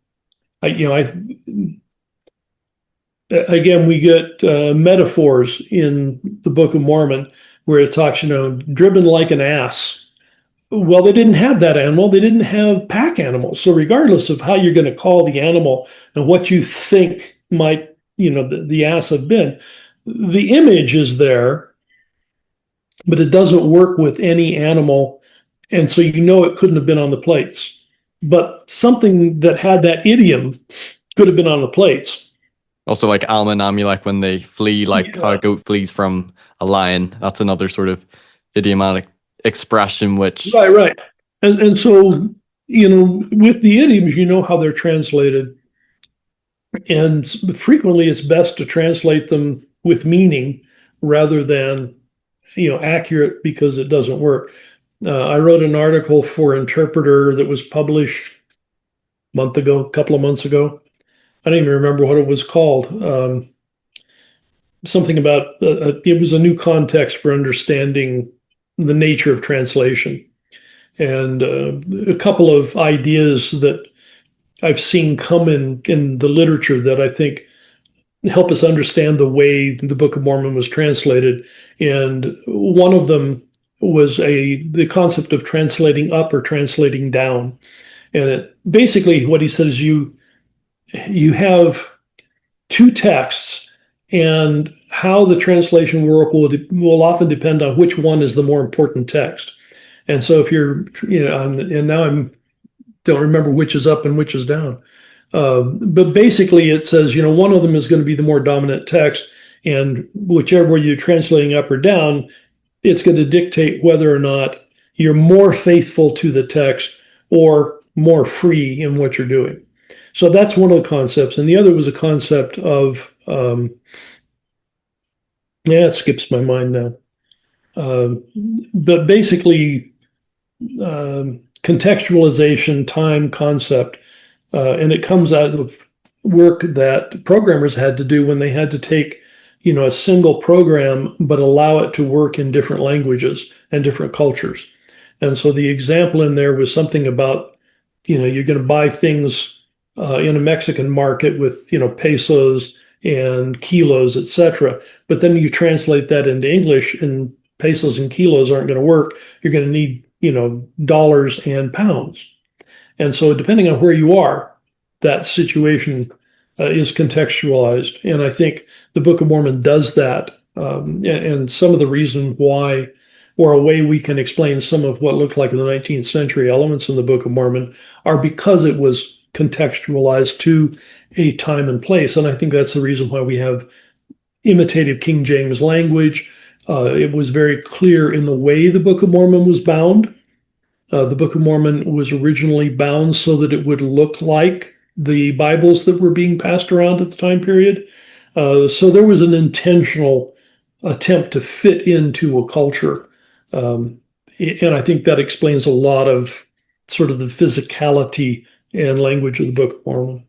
we get metaphors in the Book of Mormon where it talks, driven like an ass. Well, they didn't have that animal. They didn't have pack animals. So regardless of how you're going to call the animal and what you think might, the ass have been, the image is there, but it doesn't work with any animal. And so it couldn't have been on the plates. But something that had that idiom could have been on the plates. Also, like Alma and Amulek, when they flee, like how a goat flees from a lion. That's another sort of idiomatic expression, which Right, right. And so, with the idioms, you know how they're translated. And frequently it's best to translate them with meaning rather than, accurate because it doesn't work. I wrote an article for Interpreter that was published a couple of months ago. I don't even remember what it was called. Something about it was a new context for understanding the nature of translation, and a couple of ideas that I've seen come in the literature that I think help us understand the way the Book of Mormon was translated. And one of them was the concept of translating up or translating down. And basically what he says, you have two texts, and how the translation work will often depend on which one is the more important text. And so if you're, and now I'm don't remember which is up and which is down. But basically, it says, one of them is going to be the more dominant text, and whichever way you're translating up or down, it's going to dictate whether or not you're more faithful to the text or more free in what you're doing. So that's one of the concepts. And the other was a concept of, it skips my mind now. But basically, contextualization, time concept, and it comes out of work that programmers had to do when they had to take, a single program but allow it to work in different languages and different cultures. And so the example in there was something about, you're going to buy things in a Mexican market with, pesos and kilos, etc. But then you translate that into English, and pesos and kilos aren't going to work. You're going to need, dollars and pounds. And so depending on where you are, that situation is contextualized. And I think the Book of Mormon does that. And some of the reason why, or a way we can explain some of what looked like in the 19th century elements in the Book of Mormon, are because it was contextualized to a time and place. And I think that's the reason why we have imitative King James language. It was very clear in the way the Book of Mormon was bound. The Book of Mormon was originally bound so that it would look like the Bibles that were being passed around at the time period. So there was an intentional attempt to fit into a culture. And I think that explains a lot of sort of the physicality and language of the Book of Mormon.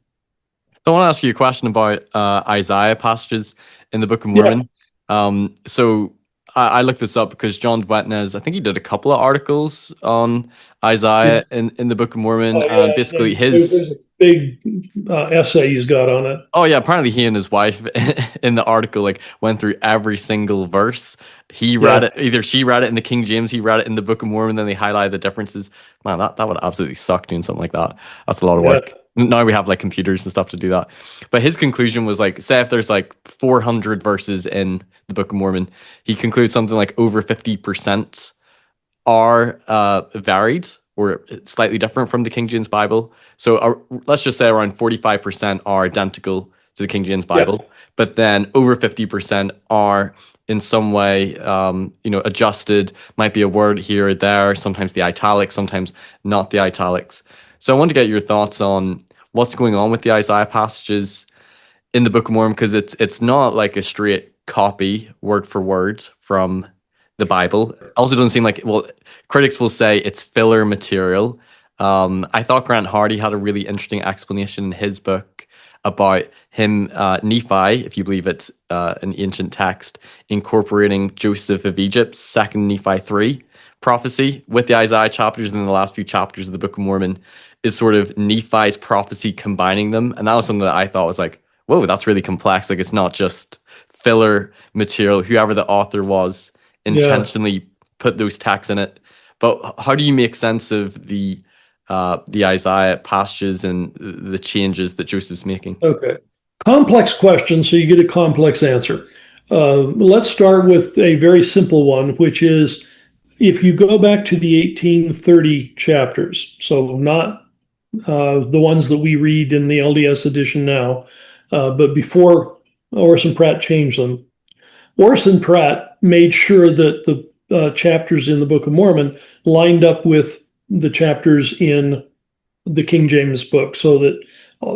I want to ask you a question about Isaiah passages in the Book of Yeah. Mormon. So I looked this up because John Dwetnez, I think he did a couple of articles on Isaiah in the Book of Mormon, Oh, and yeah. basically his. There's a big essay he's got on it. Oh yeah, apparently he and his wife in the article like went through every single verse. He read it, either she read it in the King James, he read it in the Book of Mormon, then they highlighted the differences. Man, that would absolutely suck doing something like that. That's a lot of work. Now we have like computers and stuff to do that. But his conclusion was like, say if there's like 400 verses in the Book of Mormon, he concludes something like over 50% are varied or slightly different from the King James Bible. So let's just say around 45% are identical to the King James Bible, but then over 50% are in some way, adjusted. Might be a word here or there, sometimes the italics, sometimes not the italics. So I want to get your thoughts on what's going on with the Isaiah passages in the Book of Mormon, because it's not like a straight copy, word for word, from the Bible. It also doesn't seem like, well, critics will say it's filler material. I thought Grant Hardy had a really interesting explanation in his book about him, Nephi, if you believe it's an ancient text, incorporating Joseph of Egypt's 2nd Nephi 3 prophecy with the Isaiah chapters, and then the last few chapters of the Book of Mormon is sort of Nephi's prophecy combining them. And that was something that I thought was like, whoa, that's really complex. Like, it's not just filler material. Whoever the author was intentionally put those texts in it. But how do you make sense of the Isaiah passages and the changes that Joseph's making? Okay. Complex question, so you get a complex answer. Let's start with a very simple one, which is if you go back to the 1830 chapters, so not the ones that we read in the LDS edition now, but before Orson Pratt changed them, Orson Pratt made sure that the chapters in the Book of Mormon lined up with the chapters in the King James book, so that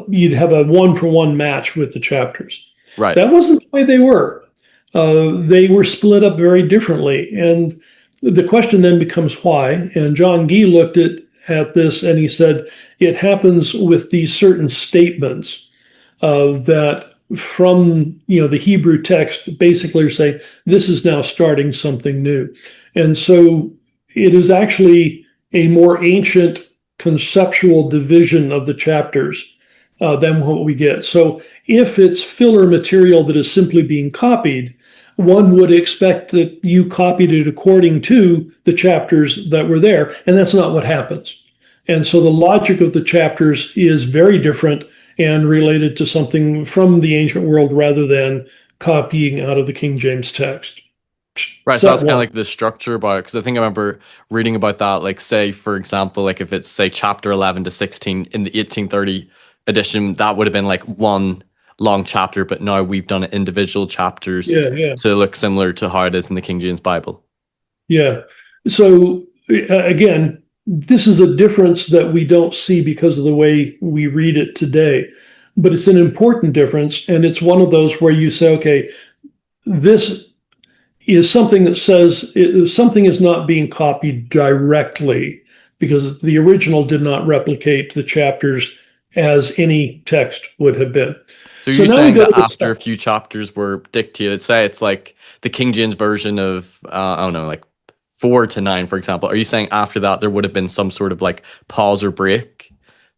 you'd have a one-for-one match with the chapters. Right. That wasn't the way they were. They were split up very differently. And the question then becomes why. And John Gee looked at this and he said, it happens with these certain statements that from the Hebrew text basically say, this is now starting something new. And so it is actually a more ancient conceptual division of the chapters than what we get. So if it's filler material that is simply being copied, one would expect that you copied it according to the chapters that were there, and that's not what happens. And so the logic of the chapters is very different and related to something from the ancient world rather than copying out of the King James text. Right, so that's kind of like the structure about it, because I think I remember reading about that, like, say, for example, like if it's, say, chapter 11 to 16 in the 1830 edition, that would have been like one long chapter, but now we've done it individual chapters to look similar to how it is in the King James Bible. Yeah. So, again, this is a difference that we don't see because of the way we read it today, but it's an important difference, and it's one of those where you say, okay, this is something that says something is not being copied directly because the original did not replicate the chapters as any text would have been. So you're saying that after a few chapters were dictated, say it's like the King James version of, I don't know, like 4 to 9, for example. Are you saying after that there would have been some sort of like pause or break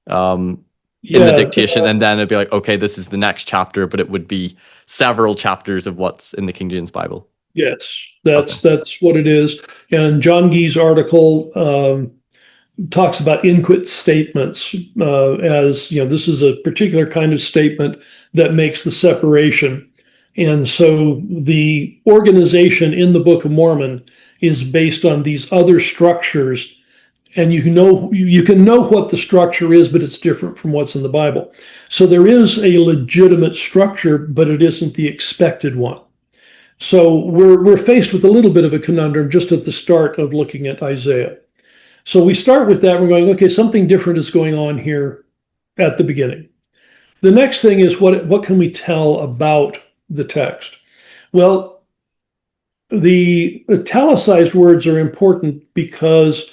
in the dictation, and then it'd be like, okay, this is the next chapter, but it would be several chapters of what's in the King James Bible? Yes, that's what it is. And John Gee's article talks about inquit statements as, this is a particular kind of statement that makes the separation. And so the organization in the Book of Mormon is based on these other structures, and you can know what the structure is, but it's different from what's in the Bible. So there is a legitimate structure, but it isn't the expected one. So we're faced with a little bit of a conundrum just at the start of looking at Isaiah. So we start with that. We're going, okay, something different is going on here at the beginning. The next thing is what can we tell about the text? Well, the italicized words are important because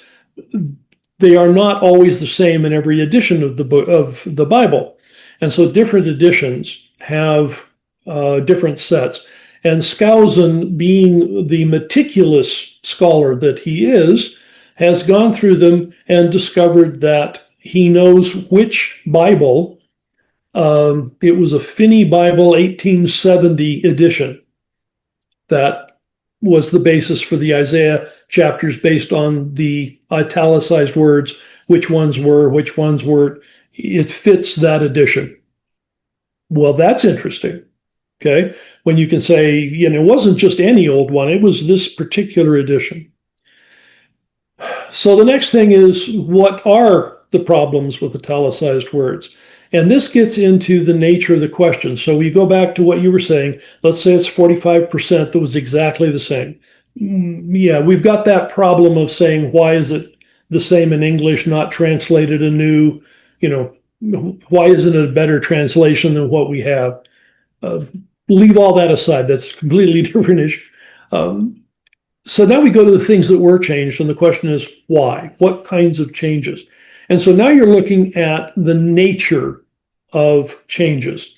they are not always the same in every edition of the book of the Bible, and so different editions have different sets. And Skousen, being the meticulous scholar that he is, has gone through them and discovered that he knows which Bible. It was a Finney Bible 1870 edition that was the basis for the Isaiah chapters based on the italicized words, which ones weren't. It fits that edition. Well, that's interesting. Okay, when you can say, it wasn't just any old one, it was this particular edition. So the next thing is, what are the problems with italicized words? And this gets into the nature of the question. So we go back to what you were saying. Let's say it's 45% that was exactly the same. Yeah, we've got that problem of saying, why is it the same in English, not translated anew? Why isn't it a better translation than what we have? Leave all that aside. That's a completely different issue. So now we go to the things that were changed, and the question is why? What kinds of changes? And so now you're looking at the nature of changes.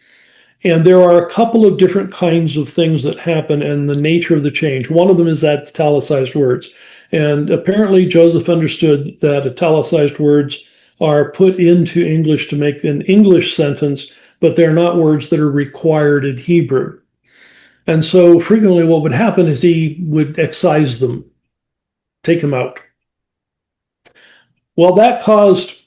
And there are a couple of different kinds of things that happen and the nature of the change. One of them is that italicized words. And apparently Joseph understood that italicized words are put into English to make an English sentence, but they're not words that are required in Hebrew. And so frequently what would happen is he would excise them, take them out. Well, that caused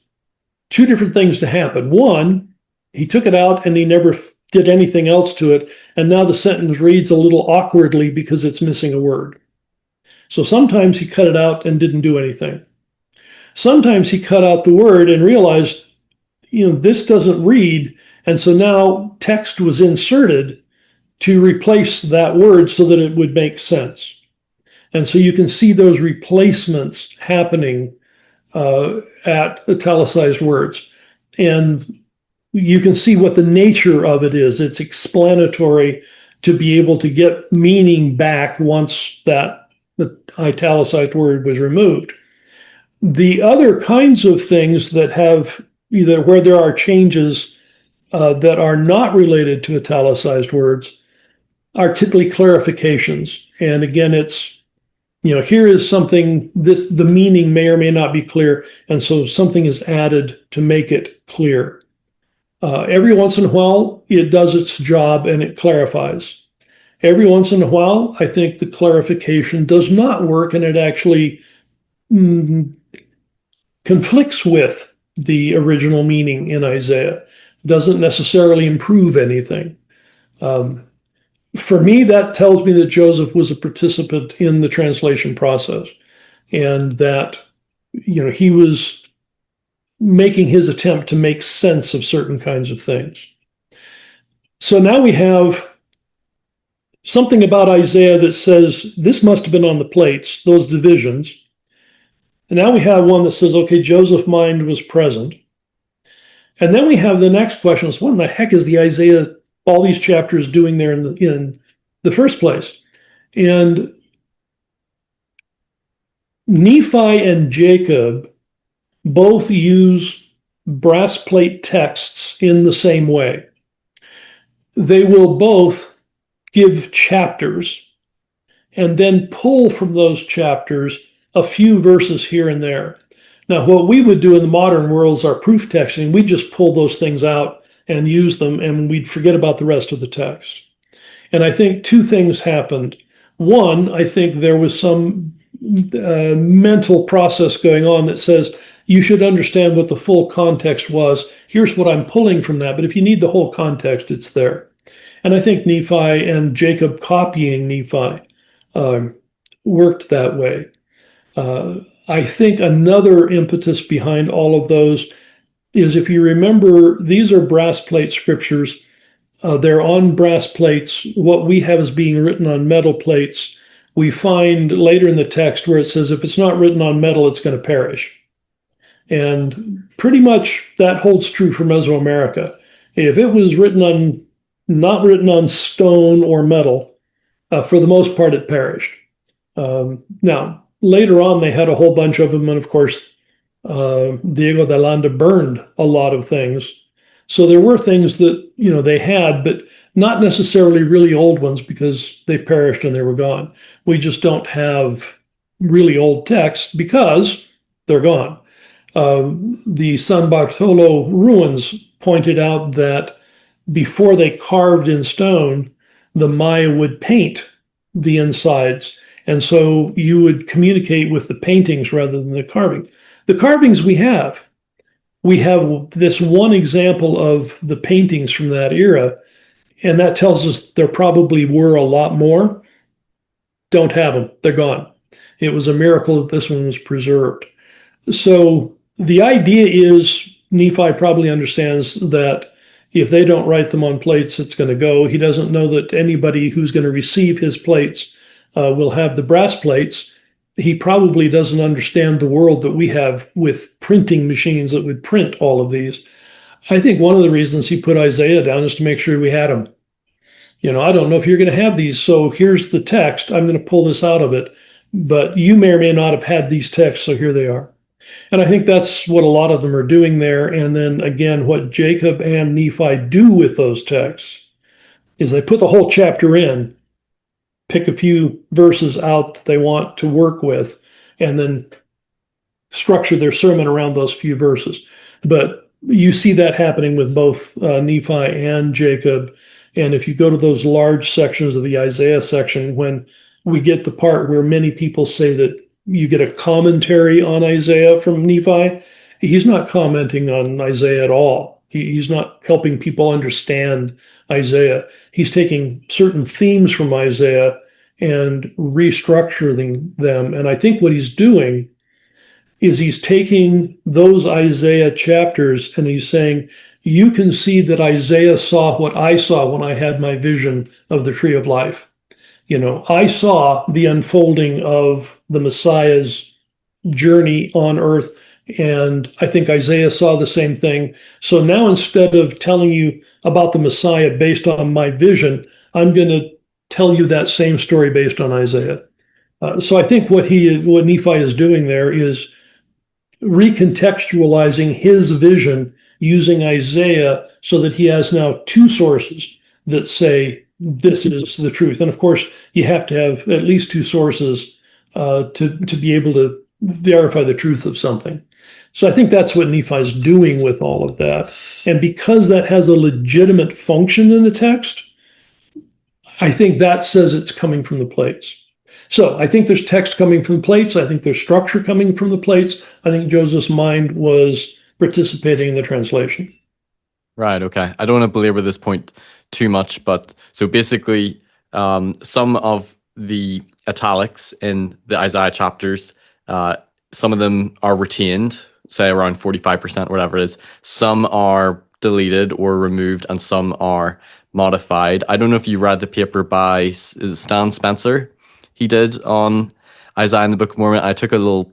two different things to happen. One, he took it out and he never did anything else to it, and now the sentence reads a little awkwardly because it's missing a word. So sometimes he cut it out and didn't do anything. Sometimes he cut out the word and realized, this doesn't read, and so now text was inserted to replace that word so that it would make sense. And so you can see those replacements happening at italicized words. And you can see what the nature of it is. It's explanatory to be able to get meaning back once the italicized word was removed. The other kinds of things that have either where there are changes that are not related to italicized words are typically clarifications. And again, it's, here is something, the meaning may or may not be clear. And so something is added to make it clear. Every once in a while, it does its job and it clarifies. Every once in a while, I think the clarification does not work and it actually conflicts with the original meaning in Isaiah. Doesn't necessarily improve anything. For me, that tells me that Joseph was a participant in the translation process and that, he was making his attempt to make sense of certain kinds of things. So now we have something about Isaiah that says this must have been on the plates, those divisions. And now we have one that says, okay, Joseph's mind was present. And then we have the next question is, what in the heck is the Isaiah, all these chapters doing there in the first place? And Nephi and Jacob both use brass plate texts in the same way. They will both give chapters and then pull from those chapters a few verses here and there. Now, what we would do in the modern world is our proof texting. We'd just pull those things out and use them, and we'd forget about the rest of the text. And I think two things happened. One, I think there was some mental process going on that says, you should understand what the full context was. Here's what I'm pulling from that. But if you need the whole context, it's there. And I think Nephi and Jacob copying Nephi worked that way. I think another impetus behind all of those is, if you remember, these are brass plate scriptures. They're on brass plates. What we have is being written on metal plates. We find later in the text where it says, if it's not written on metal, it's going to perish. And pretty much that holds true for Mesoamerica. If it was not written on stone or metal, for the most part, it perished. Now, later on, they had a whole bunch of them, and of course, Diego de Landa burned a lot of things. So there were things that, they had, but not necessarily really old ones because they perished and they were gone. We just don't have really old texts because they're gone. The San Bartolo ruins pointed out that before they carved in stone, the Maya would paint the insides. And so you would communicate with the paintings rather than the carving. The carvings we have this one example of the paintings from that era, and that tells us there probably were a lot more. Don't have them. They're gone. It was a miracle that this one was preserved. So the idea is Nephi probably understands that if they don't write them on plates, it's going to go. He doesn't know that anybody who's going to receive his plates will have the brass plates. He probably doesn't understand the world that we have with printing machines that would print all of these. I think one of the reasons he put Isaiah down is to make sure we had them. I don't know if you're going to have these, so here's the text. I'm going to pull this out of it, but you may or may not have had these texts, so here they are. And I think that's what a lot of them are doing there. And then again, what Jacob and Nephi do with those texts is they put the whole chapter in, pick a few verses out that they want to work with, and then structure their sermon around those few verses. But you see that happening with both Nephi and Jacob. And if you go to those large sections of the Isaiah section, when we get the part where many people say that you get a commentary on Isaiah from Nephi, he's not commenting on Isaiah at all. He's not helping people understand Isaiah. He's taking certain themes from Isaiah and restructuring them. And I think what he's doing is he's taking those Isaiah chapters and he's saying, you can see that Isaiah saw what I saw when I had my vision of the tree of life. I saw the unfolding of the Messiah's journey on earth, and I think Isaiah saw the same thing. So now instead of telling you about the Messiah based on my vision, I'm going to tell you that same story based on Isaiah. So I think what Nephi is doing there is recontextualizing his vision using Isaiah so that he has now two sources that say this is the truth. And of course, you have to have at least two sources to be able to verify the truth of something. So I think that's what Nephi is doing with all of that. And because that has a legitimate function in the text, I think that says it's coming from the plates. So I think there's text coming from the plates. I think there's structure coming from the plates. I think Joseph's mind was participating in the translation. Right. Okay. I don't want to belabor this point too much, but so basically, some of the italics in the Isaiah chapters, some of them are retained, say around 45%, whatever it is. Some are deleted or removed, and some are modified. I don't know if you read the paper by, is it Stan Spencer? He did on Isaiah in the Book of Mormon. I took this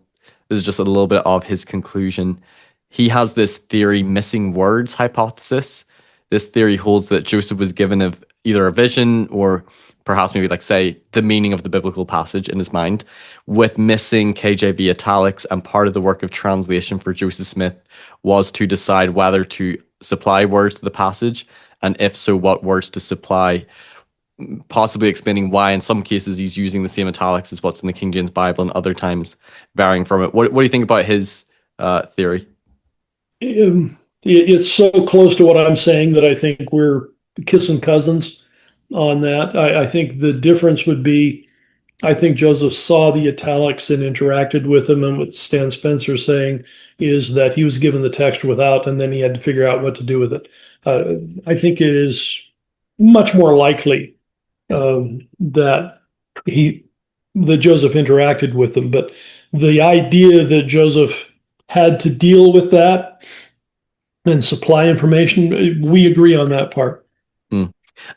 is just a little bit of his conclusion. He has this theory, missing words hypothesis. This theory holds that Joseph was given either a vision or perhaps maybe like say the meaning of the biblical passage in his mind with missing KJV italics, and part of the work of translation for Joseph Smith was to decide whether to supply words to the passage, and if so, what words to supply, possibly explaining why in some cases he's using the same italics as what's in the King James Bible and other times varying from it. What do you think about his theory? It's so close to what I'm saying that I think we're kissing cousins on that. I think the difference would be, I think Joseph saw the italics and interacted with them, and what Stan Spencer is saying is that he was given the text without, and then he had to figure out what to do with it. I think it is much more likely that Joseph interacted with them, but the idea that Joseph had to deal with that and supply information, we agree on that part.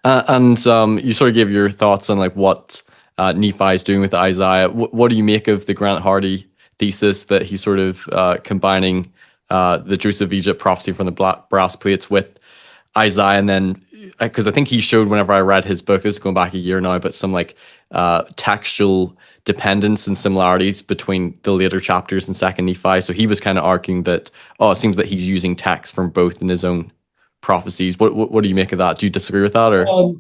And you sort of gave your thoughts on like what Nephi is doing with Isaiah. What do you make of the Grant Hardy thesis that he's sort of combining the Joseph of Egypt prophecy from the brass plates with Isaiah? And then, because I think he showed whenever I read his book, this is going back a year now, but some like textual dependence and similarities between the later chapters in Second Nephi. So he was kind of arguing that, it seems that he's using text from both in his own prophecies. What do you make of that? Do you disagree with that, or?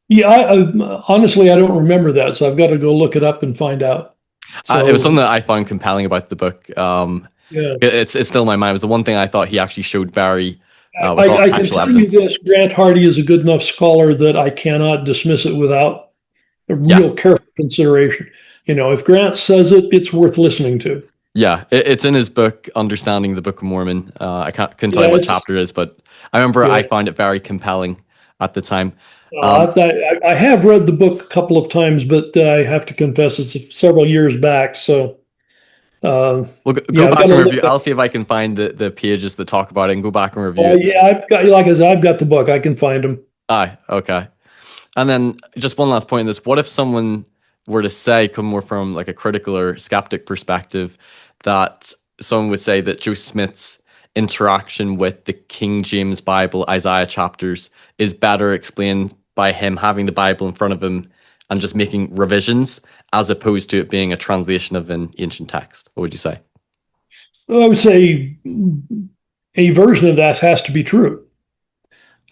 Yeah, honestly, I don't remember that, so I've got to go look it up and find out. So, it was something that I found compelling about the book. yeah, it's still in my mind. It was the one thing I thought he actually showed very I can tell evidence. you this: Grant Hardy is a good enough scholar that I cannot dismiss it without a real careful consideration. If Grant says it, it's worth listening to. Yeah, it's in his book, Understanding the Book of Mormon. I couldn't tell you what chapter it is, but I remember I found it very compelling at the time. I have read the book a couple of times, but I have to confess it's several years back. So, we'll go back and review. I'll see if I can find the pages that talk about it and go back and review it. Yeah, like I said, I've got the book. I can find them. Aye, okay. And then just one last point in this: what if someone were to say, come more from like a critical or skeptic perspective, that someone would say that Joseph Smith's interaction with the King James Bible Isaiah chapters is better explained by him having the Bible in front of him and just making revisions, as opposed to it being a translation of an ancient text? What would you say? Well, I would say a version of that has to be true.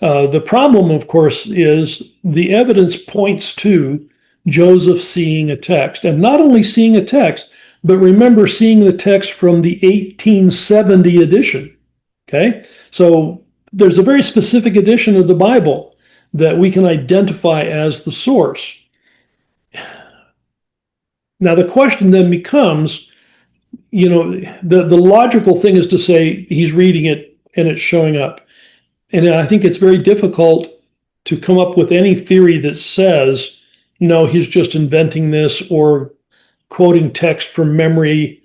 The problem, of course, is the evidence points to Joseph seeing a text, and not only seeing a text, but remember seeing the text from the 1870 edition. Okay, so there's a very specific edition of the Bible that we can identify as the source. Now, the question then becomes, the logical thing is to say he's reading it and it's showing up. And I think it's very difficult to come up with any theory that says, no, he's just inventing this or quoting text from memory.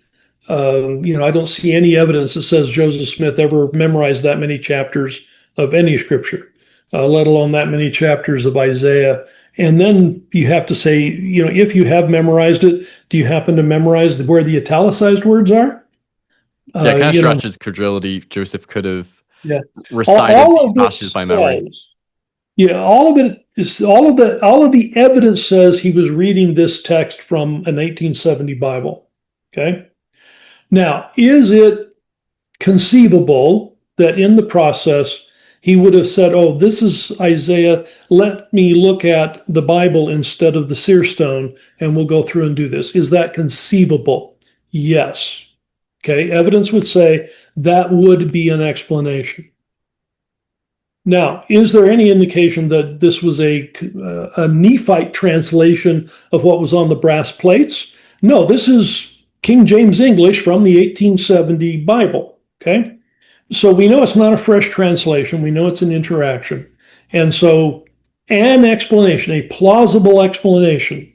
I don't see any evidence that says Joseph Smith ever memorized that many chapters of any scripture, let alone that many chapters of Isaiah. And then you have to say, if you have memorized it, do you happen to memorize where the italicized words are? Yeah, it kind of You know, stretches credulity. Joseph could have yeah. recited All these of passages this by memory. says, yeah, all of it is all of the evidence says he was reading this text from an 1870 Bible. Okay. Now, is it conceivable that in the process he would have said, "Oh, this is Isaiah. Let me look at the Bible instead of the seer stone, and we'll go through and do this." Is that conceivable? Yes. Okay. Evidence would say that would be an explanation. Now, is there any indication that this was a Nephite translation of what was on the brass plates? No, this is King James English from the 1870 Bible. Okay. So we know it's not a fresh translation. We know it's an interaction. And so an explanation, a plausible explanation,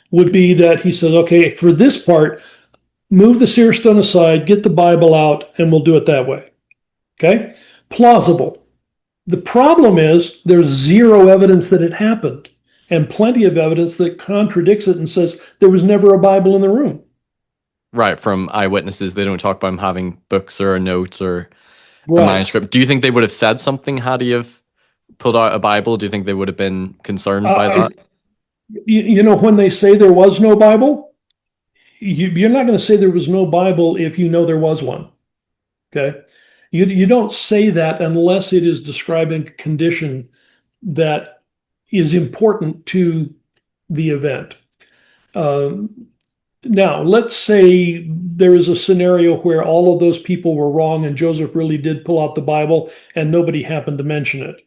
would be that he says, okay, for this part, move the seer stone aside, get the Bible out, and we'll do it that way. Okay. Plausible. The problem is there's zero evidence that it happened, and plenty of evidence that contradicts it and says there was never a Bible in the room. Right, from eyewitnesses. They don't talk about him having books or notes or a Right. manuscript. Do you think they would have said something had he have pulled out a Bible? Do you think they would have been concerned by that? When they say there was no Bible, you're not going to say there was no Bible if you know there was one. Okay. You don't say that unless it is describing a condition that is important to the event. Now, let's say there is a scenario where all of those people were wrong and Joseph really did pull out the Bible and nobody happened to mention it.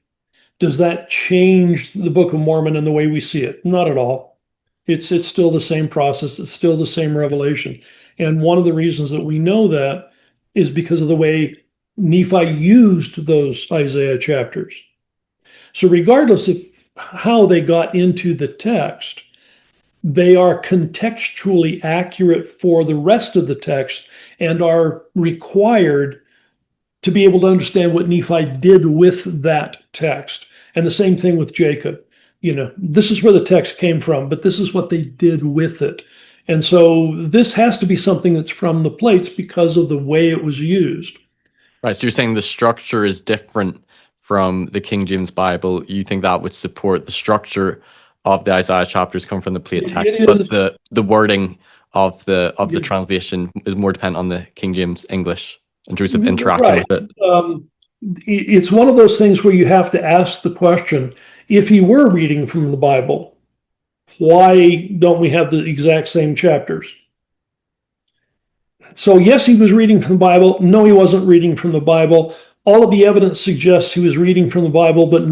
Does that change the Book of Mormon and the way we see it? Not at all. It's still the same process. It's still the same revelation. And one of the reasons that we know that is because of the way Nephi used those Isaiah chapters. So regardless of how they got into the text, they are contextually accurate for the rest of the text and are required to be able to understand what Nephi did with that text. And the same thing with Jacob. This is where the text came from, but this is what they did with it. And so this has to be something that's from the plates because of the way it was used. Right, so you're saying the structure is different from the King James Bible. You think that would support the structure of the Isaiah chapters come from the plate text, but the wording of the translation is more dependent on the King James English and Joseph interacting with it. It's one of those things where you have to ask the question, if he were reading from the Bible, why don't we have the exact same chapters? So yes, he was reading from the Bible. No, he wasn't reading from the Bible. All of the evidence suggests he was reading from the Bible, but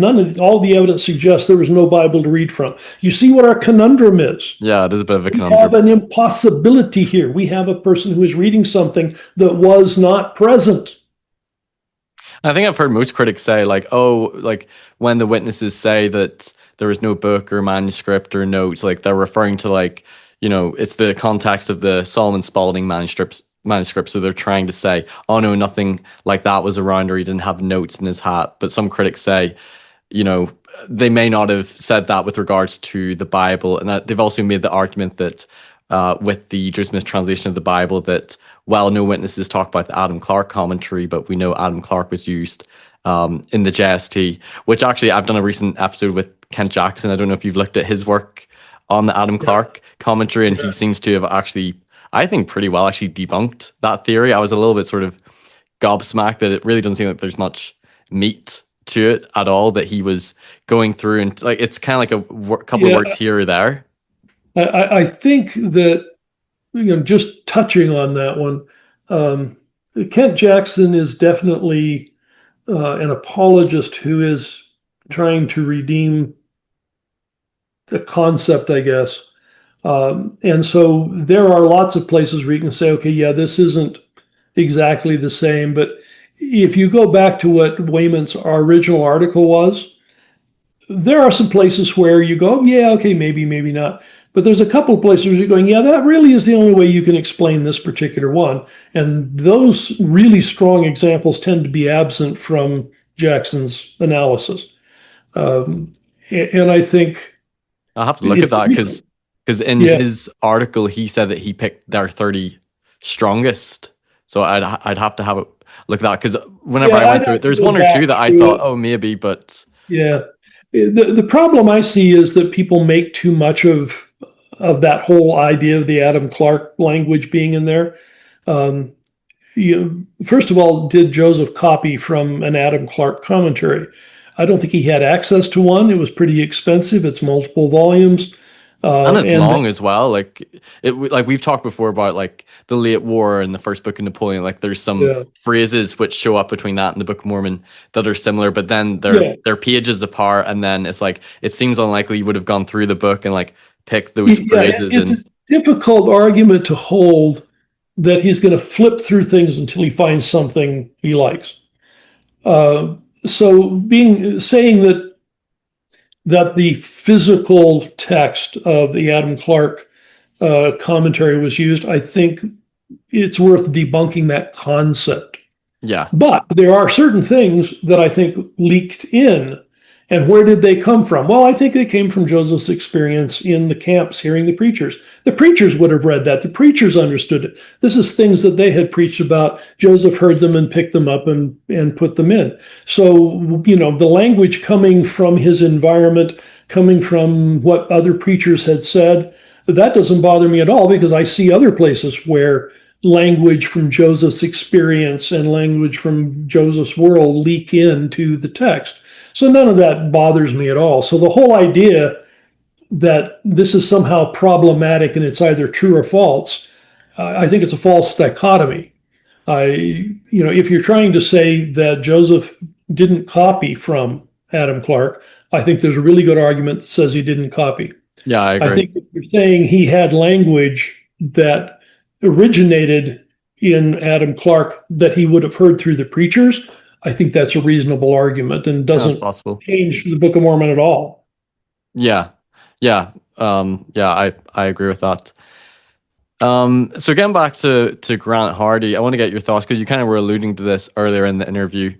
all the evidence suggests there was no Bible to read from. You see what our conundrum is? Yeah, it is a bit of a conundrum. We have an impossibility here. We have a person who is reading something that was not present. I think I've heard most critics say, like when the witnesses say that there was no book or manuscript or notes, like they're referring to it's the context of the Solomon Spalding manuscripts. So they're trying to say, oh no, nothing like that was around, or he didn't have notes in his hat. But some critics say, they may not have said that with regards to the Bible. And they've also made the argument that with the Joseph Smith translation of the Bible, that while no witnesses talk about the Adam-Clarke commentary, but we know Adam-Clarke was used in the JST, which actually I've done a recent episode with Kent Jackson. I don't know if you've looked at his work on the Adam-Clarke commentary, and he seems to have actually, I think, pretty well actually debunked that theory. I was a little bit sort of gobsmacked that it really doesn't seem like there's much meat to it at all, that he was going through and it's kind of like a couple of words here or there. I think that, just touching on that one, Kent Jackson is definitely an apologist who is trying to redeem the concept, I guess. And so there are lots of places where you can say, okay, yeah, this isn't exactly the same. But if you go back to what Wayman's original article was, there are some places where you go, yeah, okay, maybe, maybe not. But there's a couple of places where you're going, yeah, that really is the only way you can explain this particular one. And those really strong examples tend to be absent from Jackson's analysis. And I think I'll have to look at It's that pretty good. because in Yeah, his article he said that he picked their 30 strongest. So I'd have to have a look at that because whenever yeah. I I'd went through it, have to there's go one or two back that I through thought, it. oh, maybe, but Yeah. The problem I see is that people make too much of that whole idea of the Adam-Clarke language being in there. Um, First of all, did Joseph copy from an Adam-Clarke commentary? I don't think he had access to one. It was pretty expensive. It's multiple volumes, and it's and long as well. Like like we've talked before about like the late war and the first book of Napoleon. Like there's some yeah, phrases which show up between that and the Book of Mormon that are similar, but then yeah, they're pages apart, and then it's like it seems unlikely you would have gone through the book and like picked those yeah. phrases It's a and difficult argument to hold that he's going to flip through things until he finds something he likes. Uh, so being saying that the physical text of the Adam-Clarke commentary was used, I think it's worth debunking that concept. yeah. But there are certain things that I think leaked in. And where did they come from? Well, I think they came from Joseph's experience in the camps hearing the preachers. The preachers would have read that. The preachers understood it. This is things that they had preached about. Joseph heard them and picked them up and put them in. So, the language coming from his environment, coming from what other preachers had said, that doesn't bother me at all because I see other places where language from Joseph's experience and language from Joseph's world leak into the text. So none of that bothers me at all. So the whole idea that this is somehow problematic and it's either true or false, I think it's a false dichotomy. If you're trying to say that Joseph didn't copy from Adam-Clarke, I think there's a really good argument that says he didn't copy. Yeah, I I agree. think if you're saying he had language that originated in Adam-Clarke that he would have heard through the preachers, I think that's a reasonable argument and Yeah, that's doesn't possible. change the Book of Mormon at all. Yeah. Yeah. Yeah, I agree with that. So getting back to Grant Hardy, I want to get your thoughts because you kind of were alluding to this earlier in the interview,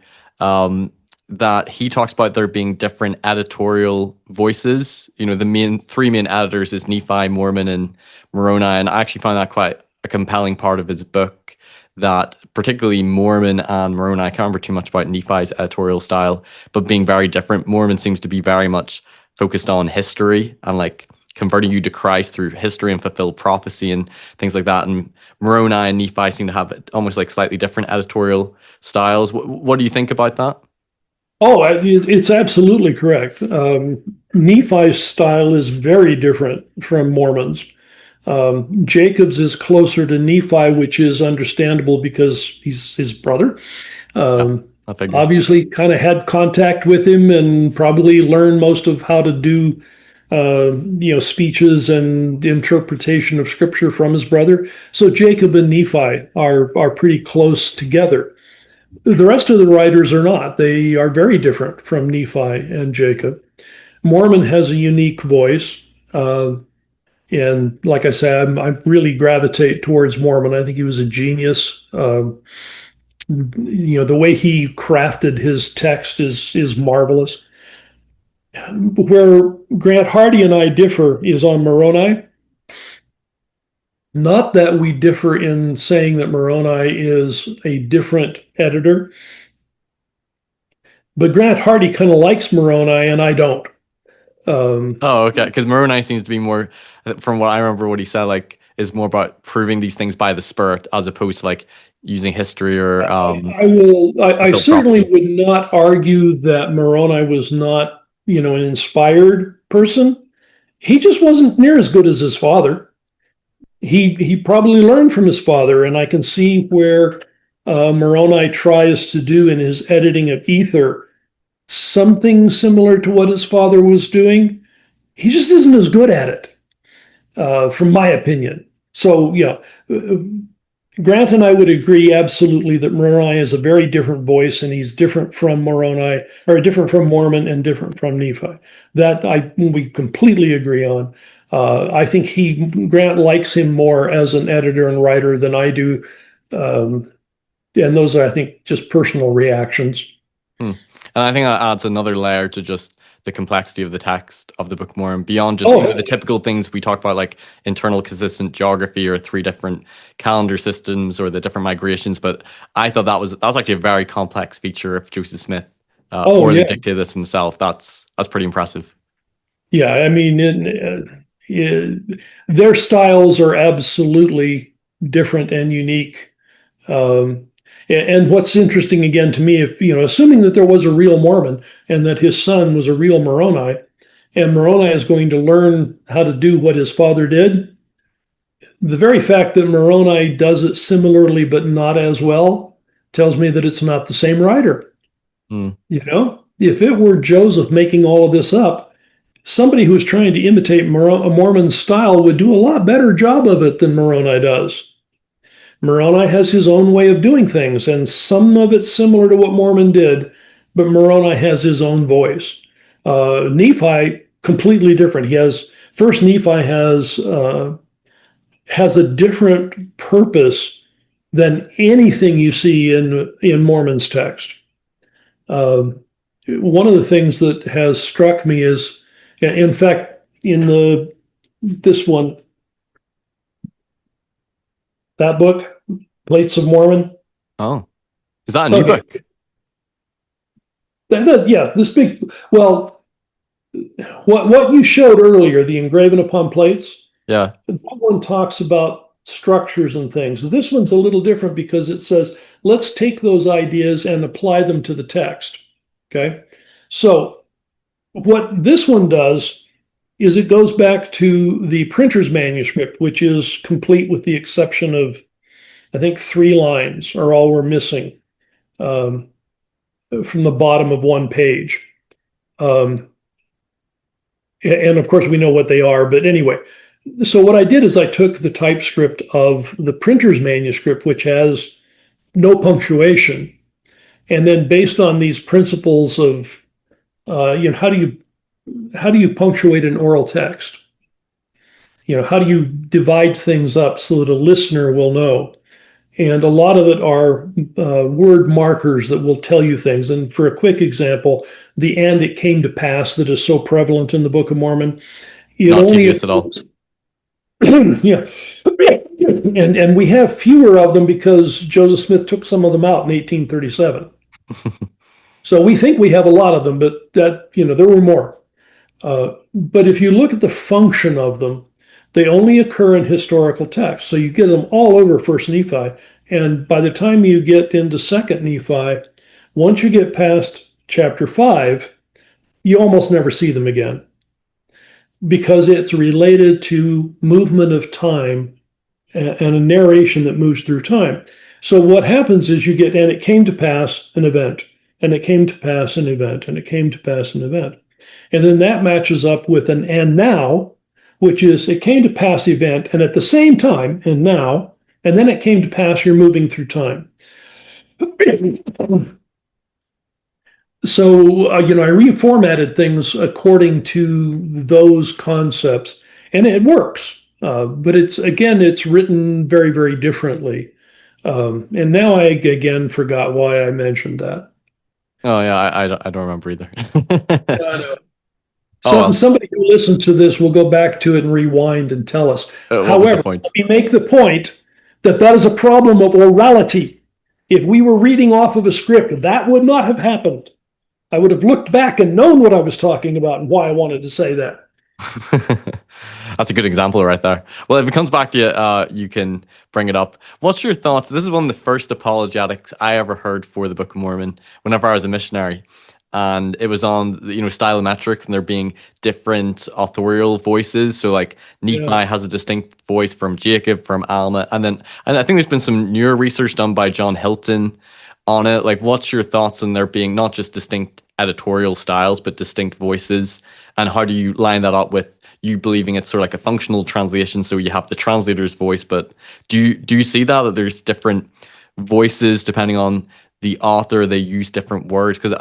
that he talks about there being different editorial voices. The three main editors is Nephi, Mormon, and Moroni, and I actually found that quite a compelling part of his book. That particularly Mormon and Moroni, I can't remember too much about Nephi's editorial style, but being very different. Mormon seems to be very much focused on history and like converting you to Christ through history and fulfilled prophecy and things like that. And Moroni and Nephi seem to have almost like slightly different editorial styles. What do you think about that? Oh, it's absolutely correct. Nephi's style is very different from Mormon's. Jacob's is closer to Nephi, which is understandable because he's his brother. Yeah, Um, I figured. Obviously, kind of had contact with him and probably learned most of how to do, speeches and interpretation of scripture from his brother. So Jacob and Nephi are pretty close together. The rest of the writers are not. They are very different from Nephi and Jacob. Mormon has a unique voice. And like I said, I really gravitate towards Mormon. I think he was a genius. The way he crafted his text is marvelous. Where Grant Hardy and I differ is on Moroni. Not that we differ in saying that Moroni is a different editor, but Grant Hardy kind of likes Moroni and I don't. Um, Oh, okay. Because Moroni seems to be more, from what I remember, what he said, like, is more about proving these things by the Spirit as opposed to like using history or I fulfilled certainly prophecy. would not argue that Moroni was not, an inspired person. He just wasn't near as good as his father. He probably learned from his father, and I can see where Moroni tries to do in his editing of Ether something similar to what his father was doing. He just isn't as good at it, from my opinion. So, Grant and I would agree absolutely that Moroni is a very different voice, and he's different from Moroni, or different from Mormon, and different from Nephi. That we completely agree on. I think Grant likes him more as an editor and writer than I do, and those are, I think, just personal reactions. Hmm. And I think that adds another layer to just the complexity of the text of the Book of Mormon beyond just Oh, the typical things we talk about, like internal consistent geography or three different calendar systems or the different migrations. But I thought that was actually a very complex feature of Joseph Smith, oh or yeah, the dictated this himself. That's pretty impressive. yeah. I mean, their styles are absolutely different and unique. And what's interesting again to me, if assuming that there was a real Mormon and that his son was a real Moroni, and Moroni is going to learn how to do what his father did, the very fact that Moroni does it similarly but not as well tells me that it's not the same writer. Mm. If it were Joseph making all of this up, somebody who is trying to imitate a Mormon style would do a lot better job of it than Moroni does. Moroni has his own way of doing things, and some of it's similar to what Mormon did, but Moroni has his own voice. Nephi, completely different. First, Nephi has a different purpose than anything you see in Mormon's text. One of the things that has struck me is, in fact, in this one, that book, Plates of Mormon. Oh, is that a new Okay, book? yeah, this big. Well, what you showed earlier, the engraven upon plates, Yeah. that one talks about structures and things. This one's a little different because it says, let's take those ideas and apply them to the text. Okay. So what this one does is it goes back to the printer's manuscript, which is complete with the exception of, I think, 3 lines are all we're missing um, from the bottom of one page. Um, and of course, we know what they are. But anyway, so what I did is I took the typescript of the printer's manuscript, which has no punctuation, and then based on these principles of, how do you punctuate an oral text? How do you divide things up so that a listener will know? And a lot of it are word markers that will tell you things. And for a quick example, the "and it came to pass" that is so prevalent in the Book of Mormon, it Not only tedious at all. occurs, yeah, and we have fewer of them because Joseph Smith took some of them out in 1837. So we think we have a lot of them, but there were more. But if you look at the function of them, they only occur in historical texts. So you get them all over First Nephi, and by the time you get into Second Nephi, once you get past chapter 5, you almost never see them again because it's related to movement of time and a narration that moves through time. So what happens is you get, and it came to pass an event, and it came to pass an event, and it came to pass an event. And then that matches up with an "and now," which is it came to pass event, and at the same time, and now, and then it came to pass, you're moving through time. So, I reformatted things according to those concepts, and it works. But it's written very, very differently. And now I again forgot why I mentioned that. Oh yeah, I don't remember either. Uh, Oh well, Somebody who listens to this will go back to it and rewind and tell us. what was the However, let point? me make the point that that is a problem of orality. If we were reading off of a script, that would not have happened. I would have looked back and known what I was talking about and why I wanted to say that. That's a good example right there. Well, if it comes back to you, you can bring it up. What's your thoughts? This is one of the first apologetics I ever heard for the Book of Mormon whenever I was a missionary. And it was on, stylometrics, and there being different authorial voices. So like Yeah. Nephi has a distinct voice from Jacob, from Alma. And I think there's been some newer research done by John Hilton on it. Like, what's your thoughts on there being not just distinct editorial styles, but distinct voices? And how do you line that up with you believing it's sort of like a functional translation? So you have the translator's voice, but do you see that there's different voices depending on the author? They use different words, because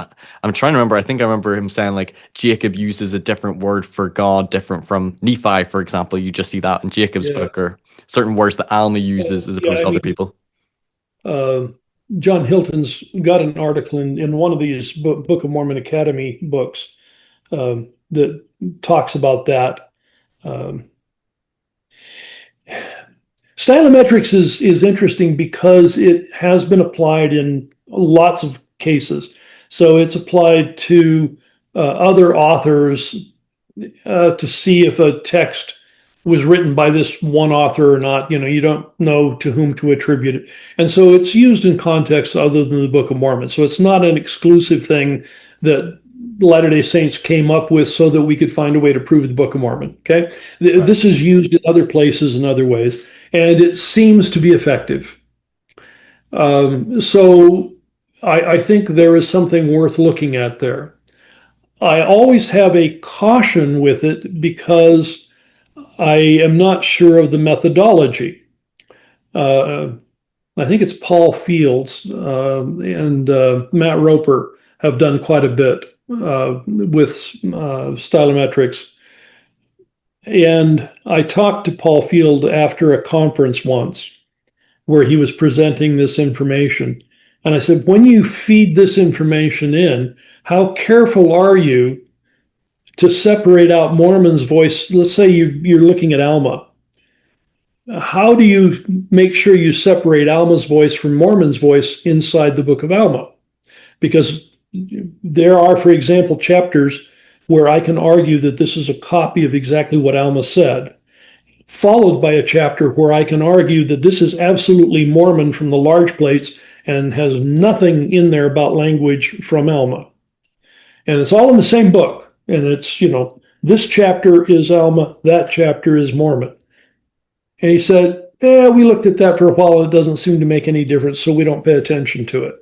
I'm trying to remember. I think I remember him saying like Jacob uses a different word for God, different from Nephi, for example. You just see that in Jacob's Yeah. book, or certain words that Alma uses as Yeah. opposed I to other mean, people. uh, John Hilton's got an article in one of these Book of Mormon Academy books that talks about that. Stylometrics is interesting because it has been applied in lots of cases. So it's applied to other authors to see if a text was written by this one author or not. You don't know to whom to attribute it. And so it's used in contexts other than the Book of Mormon. So it's not an exclusive thing that Latter-day Saints came up with so that we could find a way to prove the Book of Mormon. Okay. Right. This is used in other places and other ways, and it seems to be effective. So I think there is something worth looking at there. I always have a caution with it because I am not sure of the methodology. I think it's Paul Fields and Matt Roper have done quite a bit with Stylometrics. And I talked to Paul Field after a conference once where he was presenting this information. And I said, when you feed this information in, how careful are you to separate out Mormon's voice? Let's say you're looking at Alma. How do you make sure you separate Alma's voice from Mormon's voice inside the Book of Alma? Because there are, for example, chapters where I can argue that this is a copy of exactly what Alma said, followed by a chapter where I can argue that this is absolutely Mormon from the large plates and has nothing in there about language from Alma. And it's all in the same book. And it's, this chapter is Alma, that chapter is Mormon. And he said, we looked at that for a while. It doesn't seem to make any difference, so we don't pay attention to it.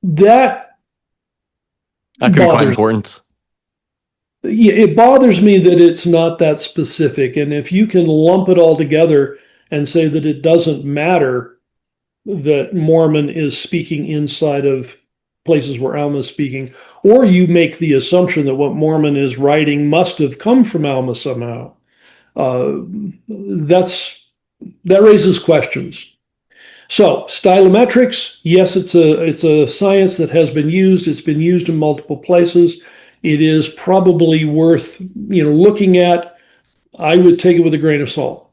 That could be quite important. Yeah, it bothers me that it's not that specific. And if you can lump it all together and say that it doesn't matter that Mormon is speaking inside of places where Alma is speaking, or you make the assumption that what Mormon is writing must have come from Alma somehow, that raises questions. So stylometrics, yes, it's a science that has been used. It's been used in multiple places. It is probably worth looking at. I would take it with a grain of salt.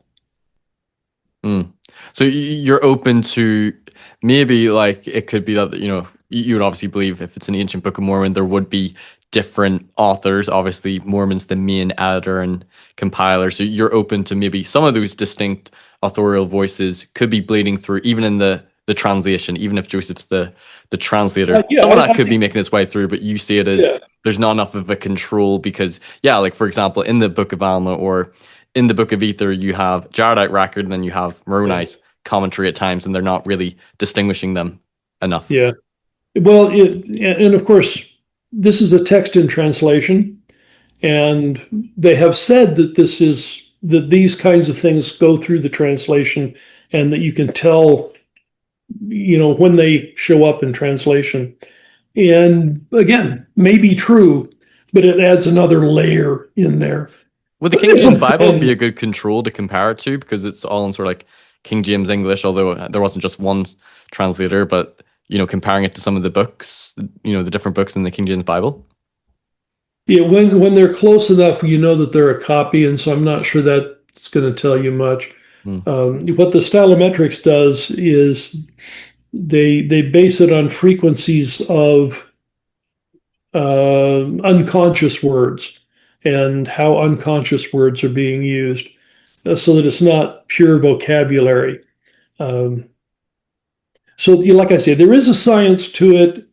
So you're open to maybe like it could be that you would obviously believe if it's an ancient Book of Mormon there would be different authors. Obviously, Mormon's the main editor and compiler, so you're open to maybe some of those distinct authorial voices could be bleeding through, even in the translation, even if Joseph's the translator. Some of that could be making its way through, but you see it as there's not enough of a control because, like for example, in the Book of Alma or in the Book of Ether, you have Jaredite record and then you have Moroni's commentary at times, and they're not really distinguishing them enough. Yeah. Well, and of course, this is a text in translation, and they have said that these kinds of things go through the translation, and that you can tell, when they show up in translation. And again, may be true, but it adds another layer in there. Would the King James Bible be a good control to compare it to, because it's all in sort of like King James English, although there wasn't just one translator, but comparing it to some of the books, the different books in the King James Bible? Yeah, when they're close enough, that they're a copy, and so I'm not sure that's going to tell you much. What the Stylometrics does is they base it on frequencies of unconscious words and how unconscious words are being used, so that it's not pure vocabulary. So, like I said, there is a science to it.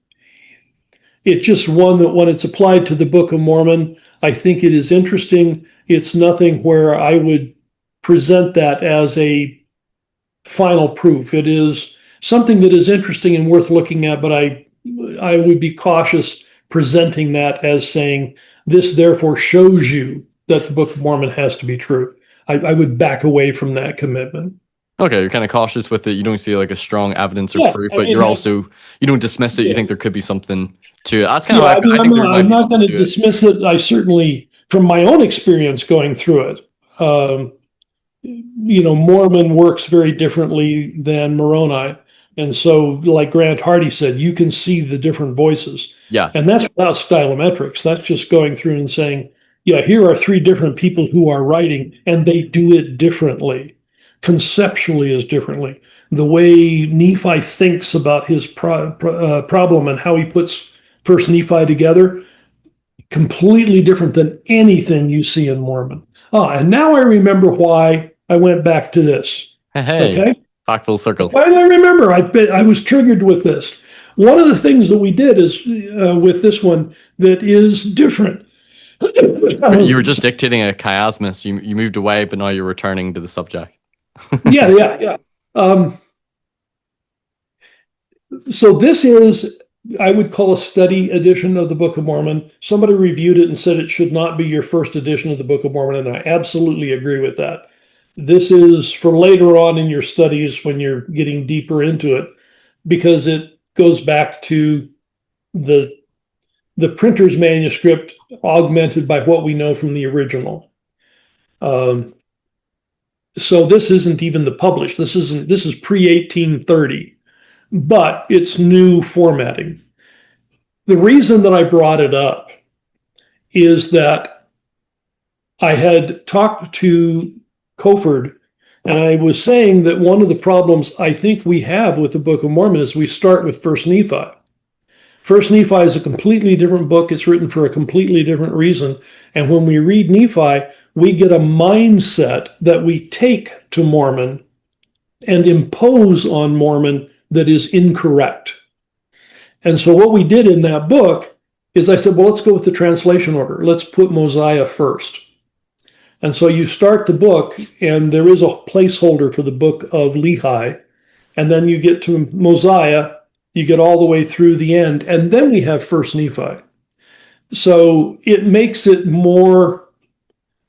It's just one that when it's applied to the Book of Mormon, I think it is interesting. It's nothing where I would present that as a final proof. It is something that is interesting and worth looking at, but I would be cautious presenting that as saying, this therefore shows you that the Book of Mormon has to be true. I would back away from that commitment. Okay, you're kind of cautious with it. You don't see like a strong evidence or proof, but you're also, you don't dismiss it. You think there could be something to it. That's kind of I think I'm not going to dismiss it. I certainly, from my own experience going through it, Mormon works very differently than Moroni. And so, like Grant Hardy said, you can see the different voices. Yeah. And that's without stylometrics. That's just going through and saying, yeah, here are three different people who are writing, and they do it differently. Conceptually is differently. The way Nephi thinks about his problem and how he puts First Nephi together, completely different than anything you see in Mormon. And now I remember why I went back to this. Hey, Okay. back full circle. Why do I remember? I was triggered with this. One of the things that we did is with this one that is different. You were just dictating a chiasmus. You moved away, but now you're returning to the subject. Yeah. So this is, I would call, a study edition of the Book of Mormon. Somebody reviewed it and said it should not be your first edition of the Book of Mormon, and I absolutely agree with that. This is for later on in your studies when you're getting deeper into it, because it goes back to the printer's manuscript augmented by what we know from the original. So this isn't even the published. This is pre-1830, but it's new formatting. The reason that I brought it up is that I had talked to Koford, and I was saying that one of the problems I think we have with the Book of Mormon is we start with First Nephi. First Nephi is a completely different book. It's written for a completely different reason. And when we read Nephi, we get a mindset that we take to Mormon and impose on Mormon that is incorrect. And so what we did in that book is I said, well, let's go with the translation order. Let's put Mosiah first. And so you start the book, and there is a placeholder for the book of Lehi. And then you get to Mosiah, you get all the way through the end, and then we have First Nephi. So it makes it more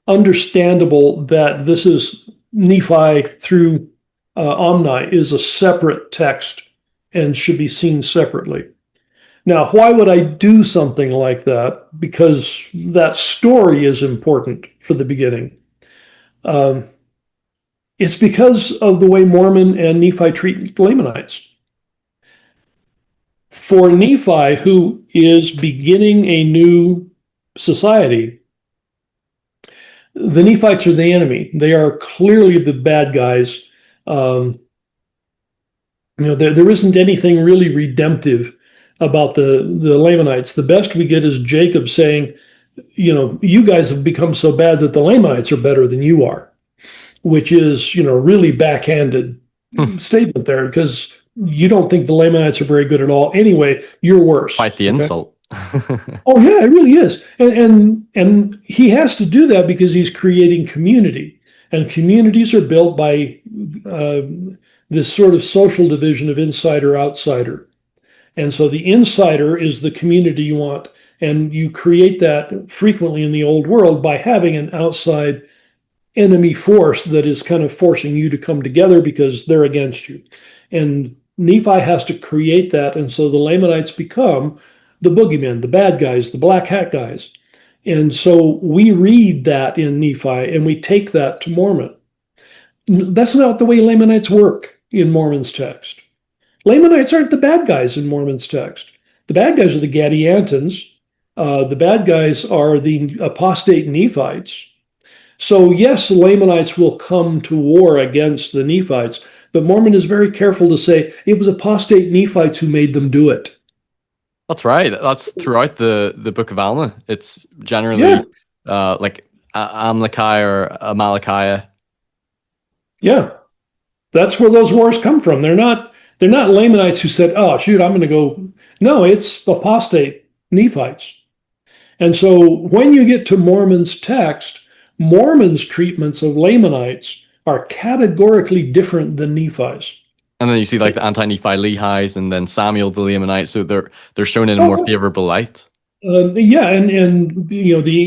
understandable that this is Nephi through Omni is a separate text and should be seen separately. Now, why would I do something like that? Because that story is important for the beginning. It's because of the way Mormon and Nephi treat Lamanites. For Nephi, who is beginning a new society, the Nephites are the enemy. They are clearly the bad guys. There isn't anything really redemptive about the Lamanites. The best we get is Jacob saying, you guys have become so bad that the Lamanites are better than you are, which is, really backhanded statement there, because you don't think the Lamanites are very good at all. Anyway, you're worse. Quite the insult. Oh yeah, it really is. And he has to do that because he's creating community. And communities are built by this sort of social division of insider-outsider. And so the insider is the community you want. And you create that frequently in the old world by having an outside enemy force that is kind of forcing you to come together because they're against you. And Nephi has to create that. And so the Lamanites become the boogeymen, the bad guys, the black hat guys. And so we read that in Nephi and we take that to Mormon. That's not the way Lamanites work in Mormon's text. Lamanites aren't the bad guys in Mormon's text. The bad guys are the Gadiantons. The bad guys are the apostate Nephites. So yes, Lamanites will come to war against the Nephites, but Mormon is very careful to say it was apostate Nephites who made them do it. That's right. That's throughout the Book of Alma. It's generally like Amalekai or Amalekiah. Yeah, that's where those wars come from. They're not Lamanites who said, "Oh, shoot, I'm going to go." No, it's apostate Nephites. And so when you get to Mormon's text, Mormon's treatments of Lamanites are categorically different than Nephi's. And then you see like the anti-Nephi Lehis and then Samuel the Lamanite, so they're shown in a more favorable light. And the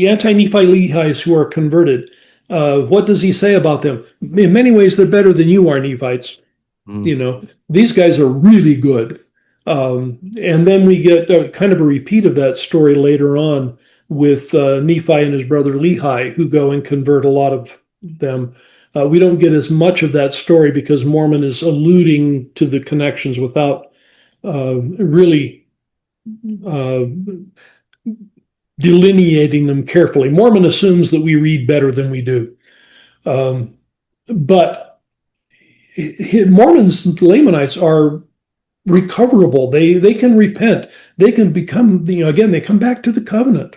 anti-Nephi Lehis who are converted, what does he say about them? In many ways, they're better than you are, Nephites. These guys are really good. And then we get kind of a repeat of that story later on with Nephi and his brother Lehi, who go and convert a lot of them. We don't get as much of that story because Mormon is alluding to the connections without really delineating them carefully. Mormon assumes that we read better than we do. But Mormons, Lamanites are recoverable. They can repent. They can become, again, they come back to the covenant.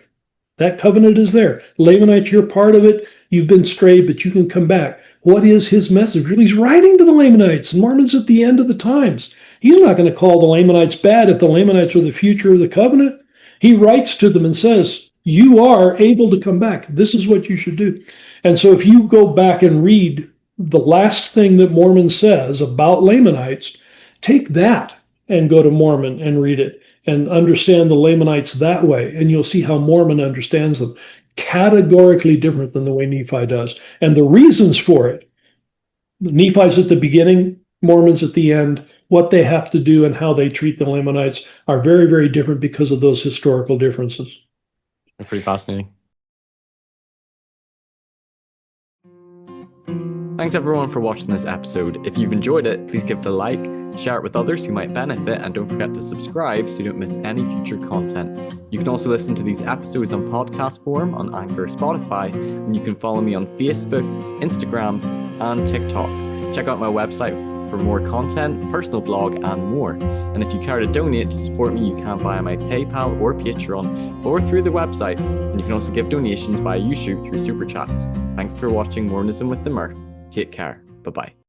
That covenant is there. Lamanites, you're part of it. You've been strayed, but you can come back. What is his message? Well, he's writing to the Lamanites, and Mormon's at the end of the times. He's not going to call the Lamanites bad if the Lamanites are the future of the covenant. He writes to them and says, you are able to come back. This is what you should do. And so if you go back and read the last thing that Mormon says about Lamanites, take that and go to Mormon and read it and understand the Lamanites that way. And you'll see how Mormon understands them. Categorically different than the way Nephi does. And the reasons for it, Nephi's at the beginning, Mormon's at the end. What they have to do and how they treat the Lamanites are very, very different because of those historical differences. Pretty fascinating. Thanks everyone for watching this episode. If you've enjoyed it, please give it a like, share it with others who might benefit, and don't forget to subscribe so you don't miss any future content. You can also listen to these episodes on podcast form on Anchor or Spotify, and you can follow me on Facebook, Instagram, and TikTok. Check out my website for more content, personal blog, and more. And if you care to donate to support me, you can via my PayPal or Patreon, or through the website. And you can also give donations via YouTube through Super Chats. Thanks for watching Mormonism with the Murph. Take care. Bye-bye.